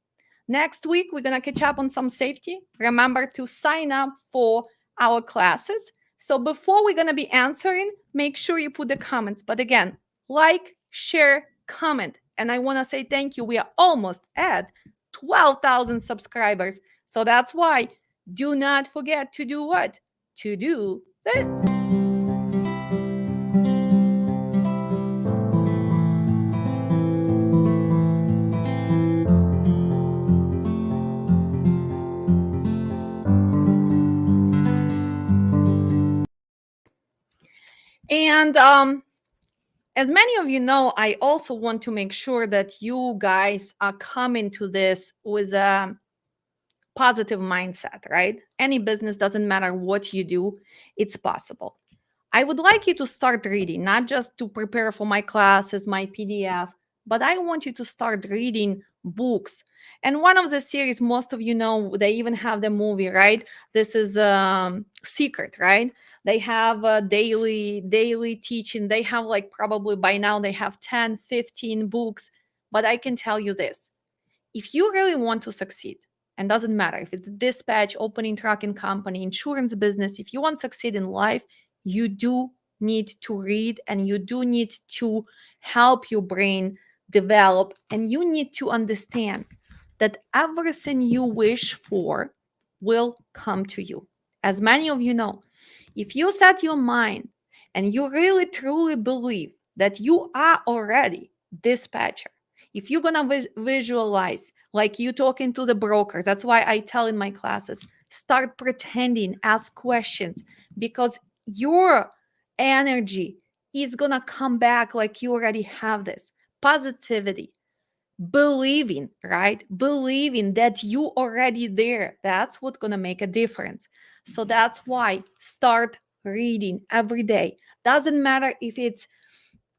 Next week, we're going to catch up on some safety. Remember to sign up for our classes. So before we're going to be answering, make sure you put the comments. But again, like, share, comment. And I want to say thank you. We are almost at 12,000 subscribers. So that's why do not forget to do what? To do this. And as many of you know, I also want to make sure that you guys are coming to this with a positive mindset, right? Any business, doesn't matter what you do, it's possible. I would like you to start reading, not just to prepare for my classes, my PDF, but I want you to start reading books. And one of the series, most of you know, they even have the movie, right? This is Secret, right? They have a daily teaching. They have like probably by now they have 10, 15 books. But I can tell you this, if you really want to succeed, and doesn't matter if it's dispatch, opening trucking company, insurance business, if you want to succeed in life, you do need to read and you do need to help your brain develop, and you need to understand that everything you wish for will come to you. As many of you know, if you set your mind and you really truly believe that you are already dispatcher, if you're gonna visualize like you talking to the broker, that's why I tell in my classes, start pretending, ask questions, because your energy is gonna come back like you already have this positivity, believing, right? Believing that you already there. That's what's gonna make a difference. So that's why start reading every day. Doesn't matter if it's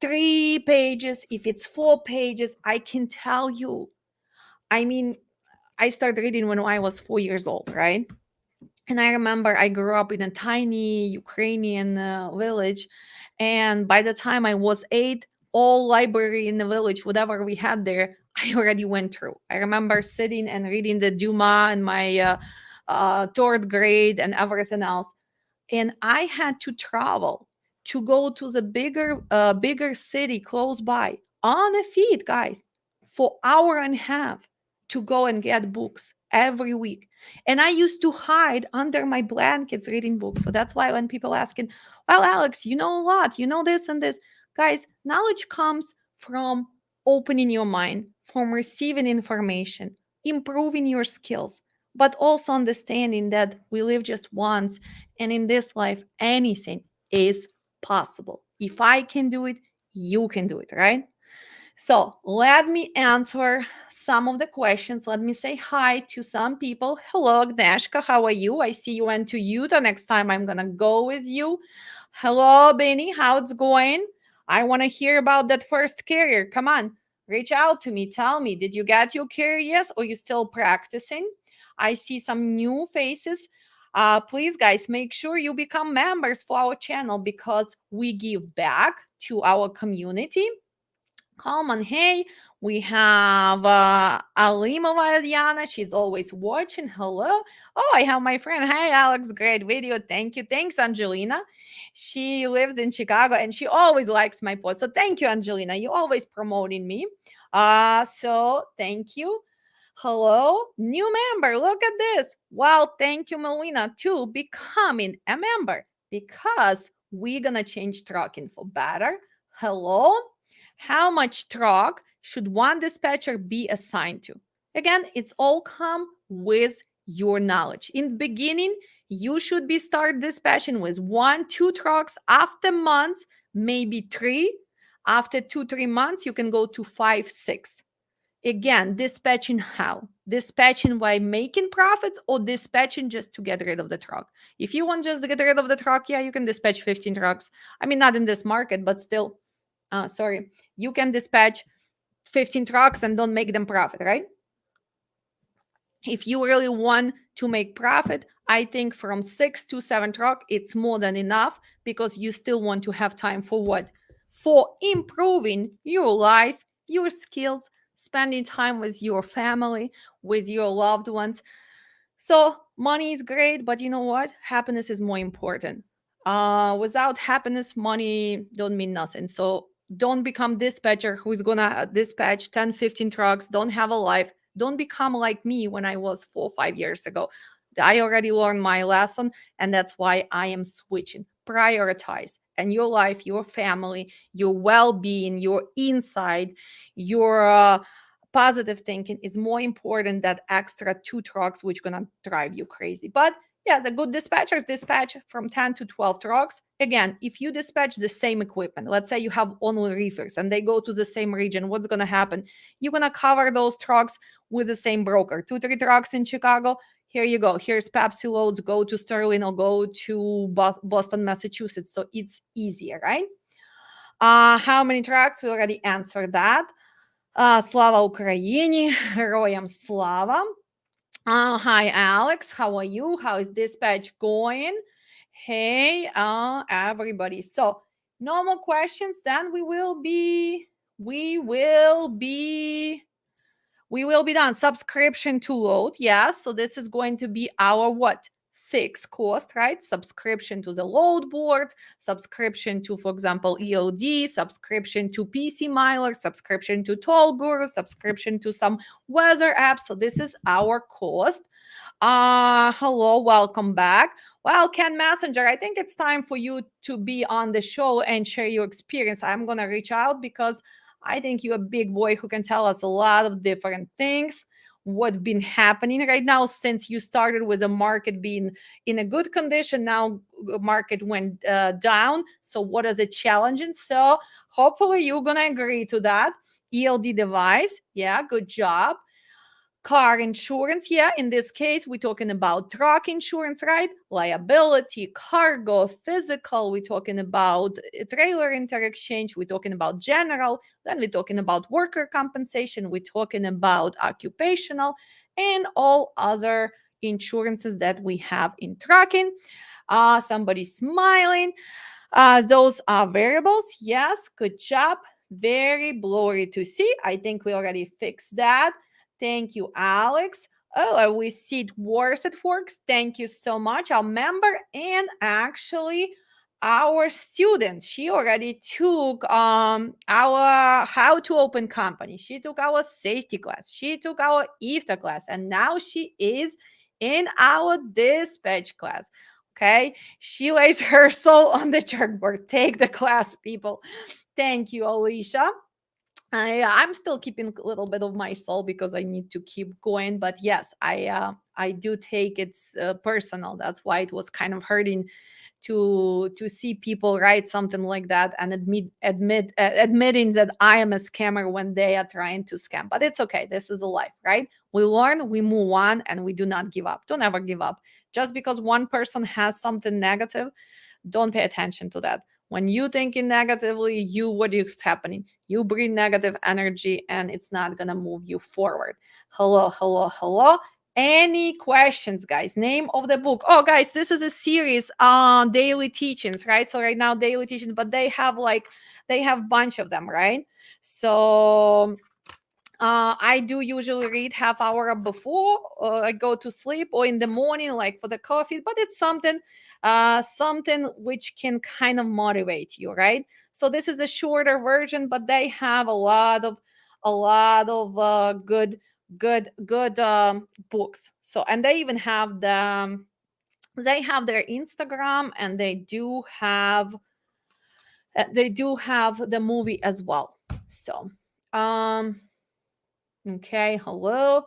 3 pages, if it's 4 pages, I can tell you. I mean, I started reading when I was 4 years old, right? And I remember I grew up in a tiny Ukrainian village. And by the time I was 8, all library in the village, whatever we had there, I already went through. I remember sitting and reading the Duma in my third grade and everything else. And I had to travel to go to the bigger city close by on a feet, guys, for hour and a half to go and get books every week. And I used to hide under my blankets reading books. So that's why when people asking, well, Alex, you know a lot, you know this and this. Guys, knowledge comes from opening your mind, from receiving information, improving your skills, but also understanding that we live just once, and in this life, anything is possible. If I can do it, you can do it, right? So let me answer some of the questions. Let me say hi to some people. Hello, Agnieszka. How are you? I see you went to Utah. Next time I'm going to go with you. Hello, Benny. How it's going? I want to hear about that first carrier. Come on, reach out to me. Tell me, did you get your carrier? Yes, or you still practicing? I see some new faces. Please, guys, make sure you become members for our channel because we give back to our community. Come on, hey, we have Alimova Diana. She's always watching. Hello. Oh, I have my friend. Hi, Alex. Great video. Thank you. Thanks, Angelina. She lives in Chicago and she always likes my post. So thank you, Angelina. You're always promoting me. So thank you. Hello, new member. Look at this. Wow, thank you, Melina, too, becoming a member because we're gonna change trucking for better. Hello. How much truck should one dispatcher be assigned to? Again, it's all come with your knowledge. In the beginning, you should be start dispatching with 1, 2 trucks. After months, maybe 3. After 2, 3 months, you can go to 5, 6. Again, dispatching how? Dispatching by making profits or dispatching just to get rid of the truck? If you want just to get rid of the truck, yeah, you can dispatch 15 trucks. I mean, not in this market, but still, you can dispatch 15 trucks and don't make them profit, right? If you really want to make profit, I think from 6 to 7 truck, it's more than enough, because you still want to have time for what? For improving your life, your skills, spending time with your family, with your loved ones. So money is great, but you know what? Happiness is more important. Without happiness, money don't mean nothing. So don't become dispatcher who's gonna dispatch 10, 15 trucks, don't have a life. Don't become like me when I was 4 or 5 years ago. I already learned my lesson, and that's why I am switching. Prioritize, and your life, your family, your well-being, your inside, your positive thinking is more important than extra 2 trucks which gonna drive you crazy. But yeah, the good dispatchers dispatch from 10 to 12 trucks. Again, if you dispatch the same equipment, let's say you have only reefers and they go to the same region, what's gonna happen? You're gonna cover those trucks with the same broker. 2 3 trucks in Chicago, here you go. Here's Pepsi loads, go to Sterling or go to Boston, Massachusetts. So it's easier, right? How many trucks? We already answered that. Слава Україні! Героям слава! Hi, Alex. How are you? How is dispatch going? Hey, everybody. So, no more questions. Then we will be done. Subscription to load. Yes. So this is going to be our what? Fixed cost, right? Subscription to the load boards, subscription to, for example, EOD, subscription to PC Miler, subscription to Toll Guru, subscription to some weather apps. So this is our cost. Hello, welcome back. Well, Ken Messenger, I think it's time for you to be on the show and share your experience. I'm gonna reach out because I think you're a big boy who can tell us a lot of different things. What's been happening right now since you started with a market being in a good condition? Now market went down. So what is it challenging? So hopefully you're gonna agree to that. ELD device, yeah, good job. Car insurance, yeah, in this case we're talking about truck insurance, right? Liability, cargo, physical, we're talking about trailer inter-exchange, we're talking about general, then we're talking about worker compensation, we're talking about occupational, and all other insurances that we have in trucking. Somebody's smiling. Those are variables. Yes, good job. Very blurry to see. I think we already fixed that. Thank you, Alex. Oh, we see it worse it works. Thank you so much. Our member, and actually our student, she already took our how to open company. She took our safety class. She took our IFTA class, and now she is in our dispatch class. Okay, she lays her soul on the chalkboard. Take the class, people. Thank you, Alicia. I'm still keeping a little bit of my soul because I need to keep going. But yes, I do take it personal. That's why it was kind of hurting to see people write something like that and admitting that I am a scammer when they are trying to scam. But it's okay. This is a life, right? We learn, we move on, and we do not give up. Don't ever give up. Just because one person has something negative, don't pay attention to that. When you thinking negatively, what is happening? You bring negative energy and it's not gonna move you forward. Hello, hello, hello. Any questions, guys? Name of the book. Oh, guys, this is a series on daily teachings, right? So right now daily teachings, but they have bunch of them, right? So I do usually read half hour before I go to sleep or in the morning, like for the coffee. But it's something which can kind of motivate you, right? So this is a shorter version, but they have a lot of good books. So, and they even have they have their Instagram, and they do have the movie as well. So, um okay, hello.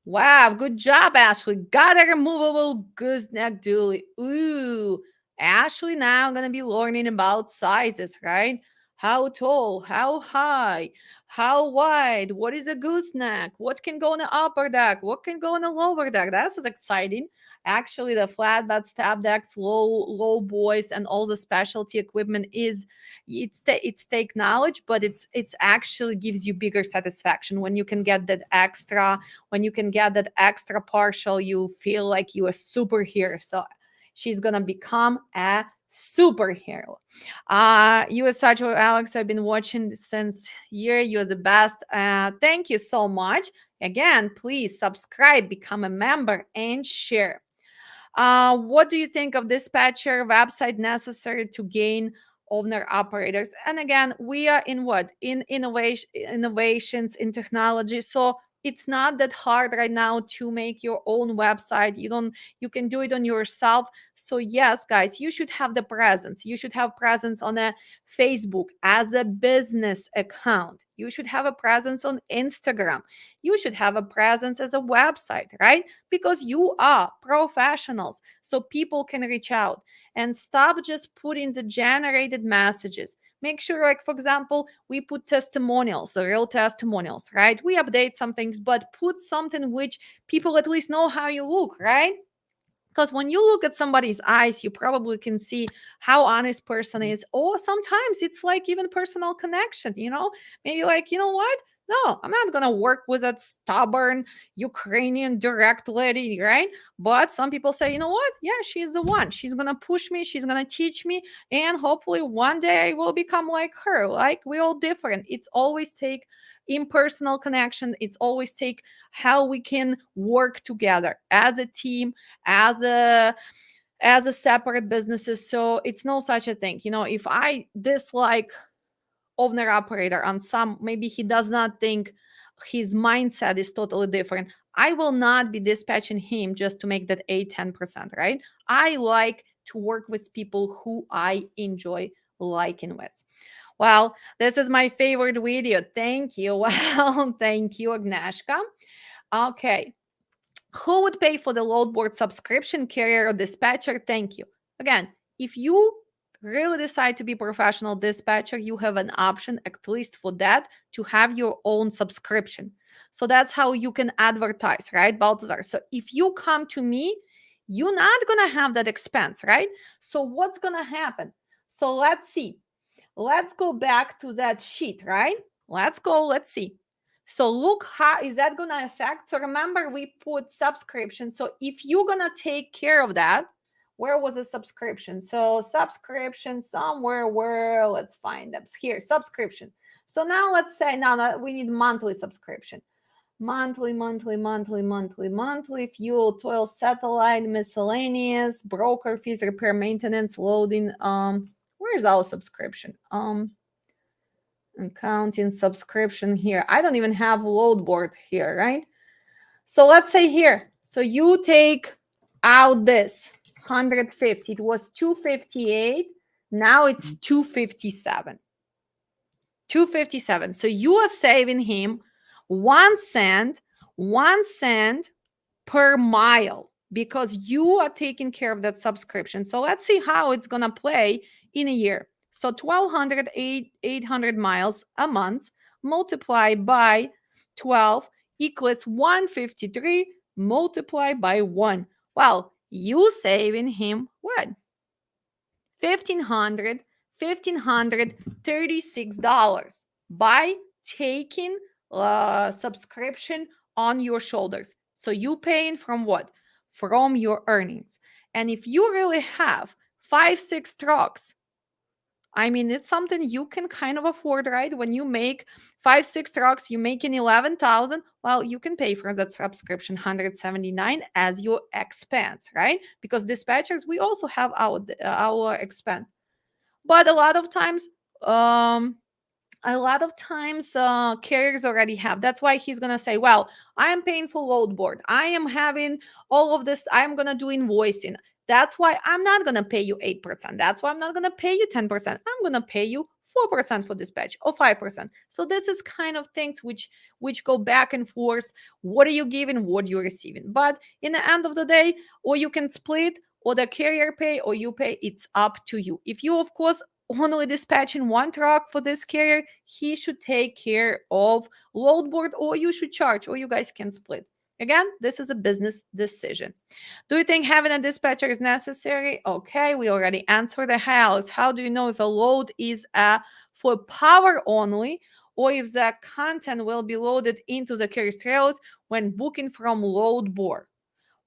Wow, good job, Ashley. Got a removable gooseneck dually. Ooh, Ashley now gonna be learning about sizes, right? how tall, how high, how wide, what is a gooseneck, what can go on the upper deck, what can go on the lower deck. That's exciting. Actually, the flatbed, step decks, low buoys, and all the specialty equipment is it's take knowledge, but it's actually gives you bigger satisfaction when you can get that extra, when you can get that extra partial. You feel like you a superhero. So she's gonna become a superhero. You are such Alex. I've been watching since year. You're the best. Thank you so much. Again, please subscribe, become a member, and share. What do you think of dispatcher website necessary to gain owner operators? And again, we are in what? In innovations in technology. So it's not that hard right now to make your own website. You can do it on yourself. So yes, guys, you should have the presence. You should have presence on a Facebook as a business account. You should have a presence on Instagram. You should have a presence as a website, right? Because you are professionals. So people can reach out, and stop just putting the generated messages. Make sure, like, for example, we put testimonials, the real testimonials, right? We update some things, but put something which people at least know how you look, right? Because when you look at somebody's eyes, you probably can see how honest person is. Or sometimes it's like even personal connection, maybe like, you know what, no, I'm not gonna work with that stubborn Ukrainian direct lady, right? But some people say, you know what, yeah, she's the one, she's gonna push me, she's gonna teach me, and hopefully one day I will become like her. Like, we're all different. It's always take impersonal connection. It's always take how we can work together as a team, as a separate businesses. So it's no such a thing. If I dislike owner operator on some, maybe he does not think, his mindset is totally different, I will not be dispatching him just to make that 8-10%, right? I like to work with people who I enjoy liking with. Well, this is my favorite video. Thank you. Well, thank you, Agnieszka. Okay, who would pay for the load board subscription, carrier or dispatcher? Thank you. Again, if you really decide to be professional dispatcher, you have an option, at least for that, to have your own subscription. So that's how you can advertise, right, Baltazar? So if you come to me, you're not gonna have that expense, right? So what's gonna happen? So let's see. Let's go back to that sheet, right? Let's see. So look, how is that going to affect? So remember, we put subscription. So if you're going to take care of that, where was the subscription? So subscription somewhere, where, let's find them here, subscription. So now let's say now that we need monthly subscription. Monthly, fuel, toil, satellite, miscellaneous, broker fees, repair, maintenance, loading. Where's our subscription? Accounting, subscription here. I don't even have load board here, right? So let's say here. So you take out this 150. It was 258. Now it's 257. 257. So you are saving him 1 cent per mile because you are taking care of that subscription. So let's see how it's going to play in a year. So 1,200, 800 miles a month multiplied by 12 equals 153 multiplied by 1. Well, you saving him what? $1,536 by taking subscription on your shoulders. So you paying from what? From your earnings. And if you really have 5-6 trucks, I mean, it's something you can kind of afford, right? When you make 5-6 trucks, you making 11,000. Well, you can pay for that subscription 179 as your expense, right? Because dispatchers, we also have our expense. But a lot of times, carriers already have. That's why he's gonna say, well, I am paying for load board, I am having all of this, I'm gonna do invoicing. That's why I'm not gonna pay you 8%. That's why I'm not gonna pay you 10%. I'm gonna pay you 4% for dispatch or 5%. So this is kind of things which go back and forth. What are you giving, what you're receiving? But in the end of the day, or you can split, or the carrier pay, or you pay. It's up to you. If you, of course, only dispatching one truck for this carrier, he should take care of load board, or you should charge, or you guys can split. Again, this is a business decision. Do you think having a dispatcher is necessary? Okay, we already answered the house. How do you know if a load is for power only, or if the content will be loaded into the carrier's trailers when booking from load board?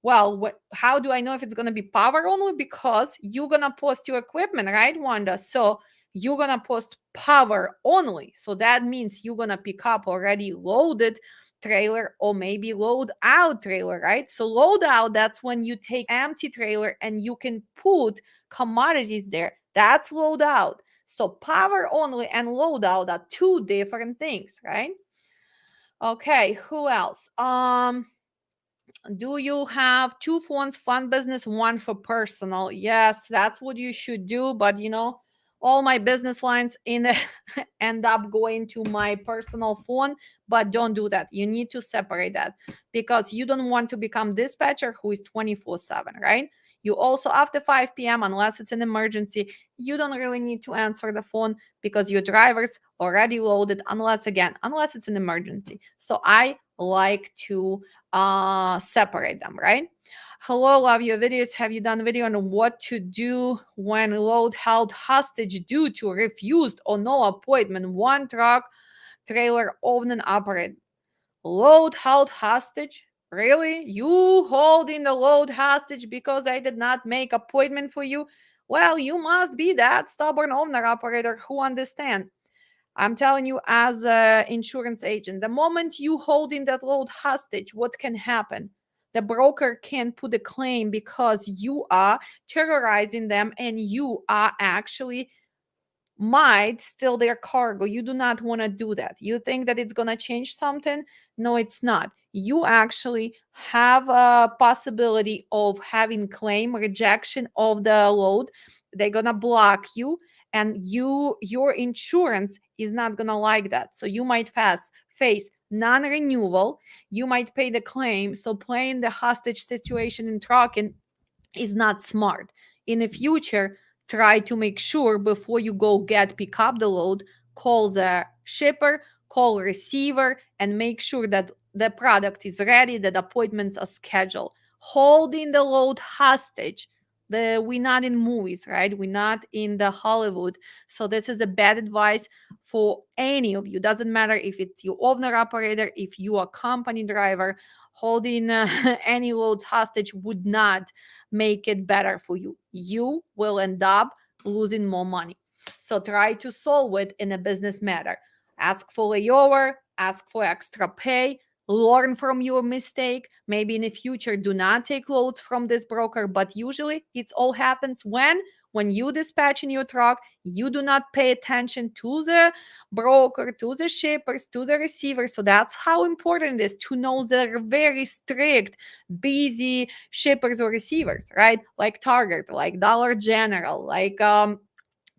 Well, how do I know if it's going to be power only? Because you're going to post your equipment, right, Wanda? So you're going to post power only. So that means you're going to pick up already loaded trailer, or maybe load out trailer, right? So load out, that's when you take empty trailer and you can put commodities there. That's load out. So power only and load out are two different things, right? Okay, who else? Do you have two phones, fun business, one for personal? Yes, that's what you should do. But all my business lines in the end up going to my personal phone. But don't do that. You need to separate that, because you don't want to become dispatcher who is 24/7, right? You also, after 5 p.m., unless it's an emergency, you don't really need to answer the phone, because your driver's already loaded, unless it's an emergency. So I like to separate them, right? Hello, love your videos. Have you done a video on what to do when load held hostage due to refused or no appointment? One truck trailer owned and operated. Load held hostage? Really? You holding the load hostage because I did not make appointment for you? Well, you must be that stubborn owner operator who understand. I'm telling you, as an insurance agent, the moment you holding that load hostage, what can happen? The broker can put a claim because you are terrorizing them, and you are actually might steal their cargo. You do not want to do that. You think that it's going to change something? No, it's not. You actually have a possibility of having claim rejection of the load. They're going to block you, and your insurance is not going to like that. So you might face non-renewal. You might pay the claim. So playing the hostage situation in trucking is not smart. In the future, try to make sure before you go pick up the load, call the shipper, call receiver, and make sure that the product is ready, that appointments are scheduled. Holding the load hostage. We're not in movies, right? We're not in the Hollywood. So this is a bad advice for any of you. Doesn't matter if it's your owner operator, if you are company driver. Holding any loads hostage would not make it better for you. You will end up losing more money. So try to solve it in a business matter. Ask for layover, ask for extra pay, learn from your mistake. Maybe in the future, do not take loads from this broker, but usually it all happens when you dispatch in your truck, you do not pay attention to the broker, to the shippers, to the receivers. So that's how important it is to know the very strict, busy shippers or receivers, right? Like Target, like Dollar General, like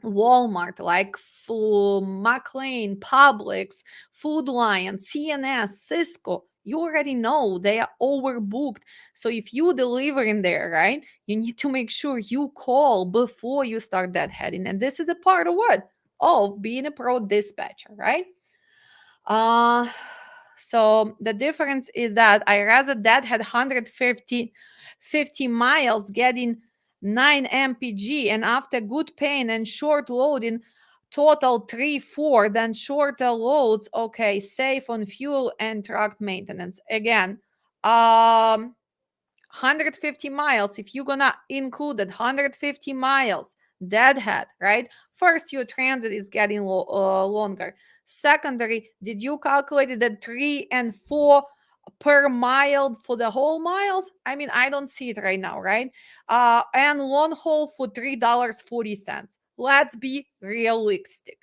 Walmart, like McLean, Publix, Food Lion, CNS, Cisco. You already know they are overbooked. So if you deliver in there, right, you need to make sure you call before you start that heading. And this is a part of what? Of being a pro dispatcher, right? Uh so the difference is that I rather that had 150 miles getting 9 mpg, and after good pain and short loading total 3-4 than shorter loads, okay, safe on fuel and truck maintenance. Again, 150 miles, if you're gonna include that 150 miles deadhead, right? First, your transit is getting longer. Secondary, did you calculate the 3 and 4 per mile for the whole miles? I mean, I don't see it right now, right? And long haul for $3.40. Let's be realistic.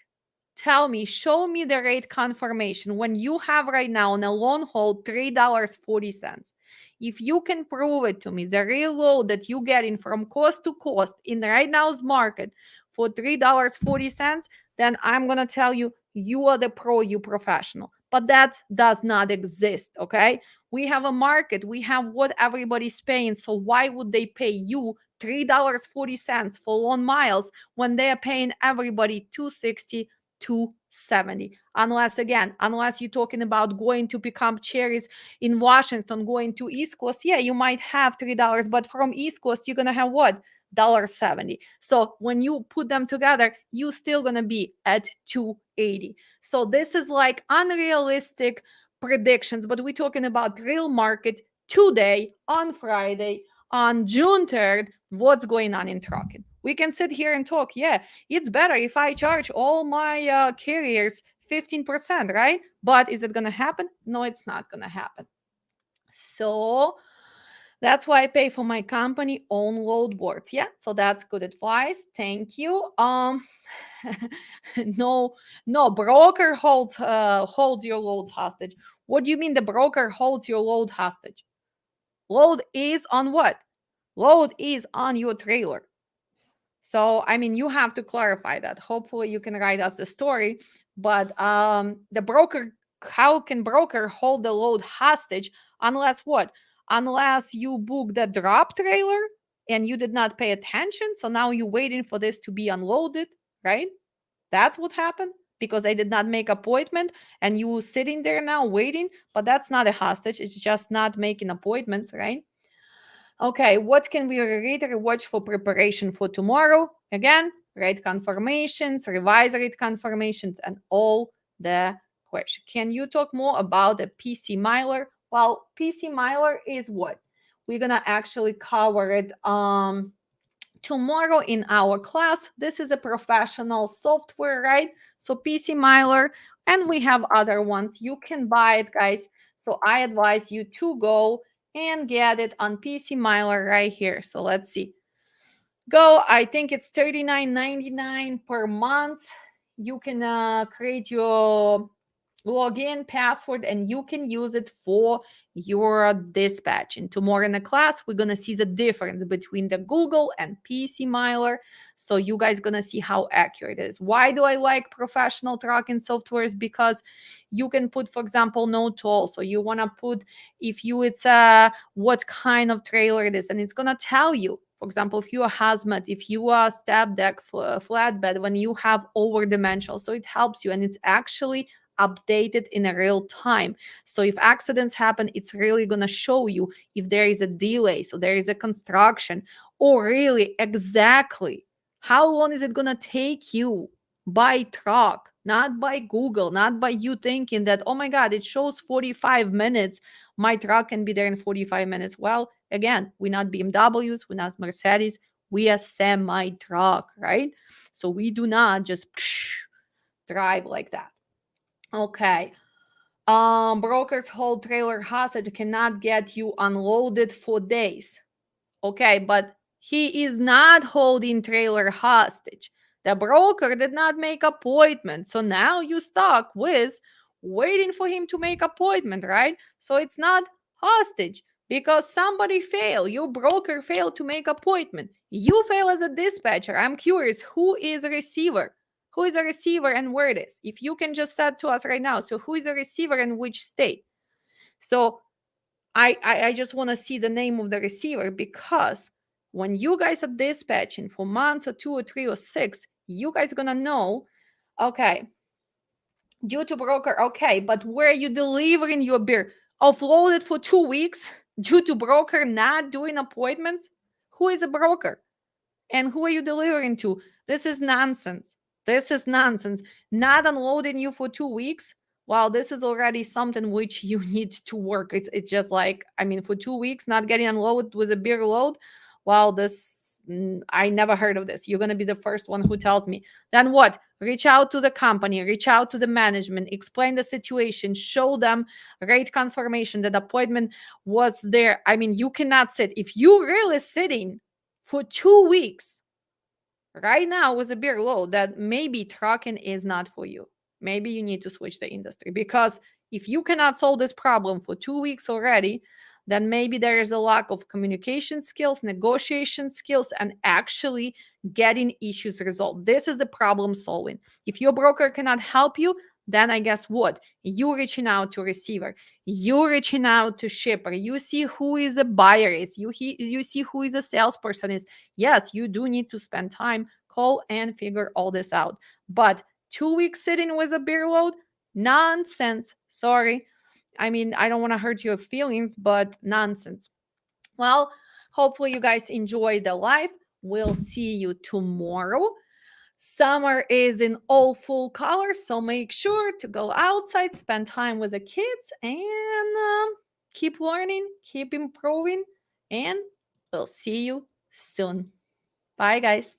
Tell me, show me the rate confirmation when you have right now on a long haul $3.40. If you can prove it to me, the real load that you getting from coast to coast in right now's market for $3.40, then I'm gonna tell you, you are the pro, you professional. But that does not exist, okay? We have a market, we have what everybody's paying. So why would they pay you $3.40 for loan miles when they are paying everybody $2.60, $2.70. Unless you're talking about going to pick up cherries in Washington, going to East Coast, yeah, you might have $3, but from East Coast, you're gonna have what? $1.70. So when you put them together, you still gonna be at 280. So this is like unrealistic predictions, but we're talking about real market today on Friday, on June 3rd, what's going on in trucking. We can sit here and talk. Yeah, it's better if I charge all my carriers 15%, right? But is it going to happen? No, it's not going to happen. So that's why I pay for my company own load boards. Yeah, so that's good advice. Thank you. No, no broker holds your loads hostage. What do you mean the broker holds your load hostage? Load is on what? Load is on your trailer. So, I mean, you have to clarify that. Hopefully, you can write us the story. But the broker, how can broker hold the load hostage unless what? Unless you book the drop trailer and you did not pay attention. So now you're waiting for this to be unloaded, right? That's what happened because I did not make appointment and you sitting there now waiting. But that's not a hostage. It's just not making appointments, right? Okay, what can we read or watch for preparation for tomorrow? Again, rate confirmations, revise rate confirmations, and all the questions. Can you talk more about the PC miler? Well, PC miler is what? We're gonna actually cover it tomorrow in our class. This is a professional software, right? So PC miler, and we have other ones. You can buy it, guys. So I advise you to go and get it on PC miler right here. So let's see. Go. I think it's $39.99 per month. You can create your login password and you can use it for your dispatch. And tomorrow in the class, we're going to see the difference between the Google and PC miler. So you guys going to see how accurate it is. Why do I like professional tracking softwares? Because you can put, for example, no toll. So you want to put if you it's what kind of trailer it is, and it's going to tell you. For example, if you are hazmat, if you are step deck flatbed, when you have over dimensional, so it helps you, and it's actually updated in a real time. So if accidents happen, it's really going to show you if there is a delay, so there is a construction, or really exactly how long is it going to take you by truck, not by Google, not by you thinking that, oh my God, it shows 45 minutes. My truck can be there in 45 minutes. Well, again, we're not BMWs, we're not Mercedes, we are semi truck, right? So we do not just drive like that. Okay. Brokers hold trailer hostage, cannot get you unloaded for days. Okay, but he is not holding trailer hostage. The broker did not make appointment. So now you stuck with waiting for him to make appointment, right? So it's not hostage because somebody failed. Your broker failed to make appointment. You fail as a dispatcher. I'm curious, who is a receiver? Who is a receiver and where it is? If you can just say to us right now. So who is a receiver in which state? So I just want to see the name of the receiver, because when you guys are dispatching for months or 2 or 3 or 6, you guys gonna know, okay, due to broker, okay, but where are you delivering your beer? Offloaded for 2 weeks due to broker not doing appointments? Who is a broker? And who are you delivering to? This is nonsense. This is nonsense. Not unloading you for 2 weeks. Wow, this is already something which you need to work. It's just like, I mean, for 2 weeks, not getting unloaded with a bigger load. Wow, I never heard of this. You're going to be the first one who tells me. Then what? Reach out to the company, reach out to the management, explain the situation, show them rate confirmation that appointment was there. I mean, you cannot sit. If you're really sitting for 2 weeks right now with a bigger load, that maybe trucking is not for you. Maybe you need to switch the industry, because if you cannot solve this problem for 2 weeks already, then maybe there is a lack of communication skills, negotiation skills, and actually getting issues resolved. This is a problem solving. If your broker cannot help you, then I guess what? You reaching out to receiver, you reaching out to shipper, you see who is a buyer is, you see who is a salesperson is. Yes, you do need to spend time, call and figure all this out. But 2 weeks sitting with a beer load, nonsense. Sorry. I mean, I don't want to hurt your feelings, but nonsense. Well, hopefully you guys enjoy the live. We'll see you tomorrow. Summer is in all full colors, so make sure to go outside, spend time with the kids, and keep learning, keep improving, and we'll see you soon. Bye, guys.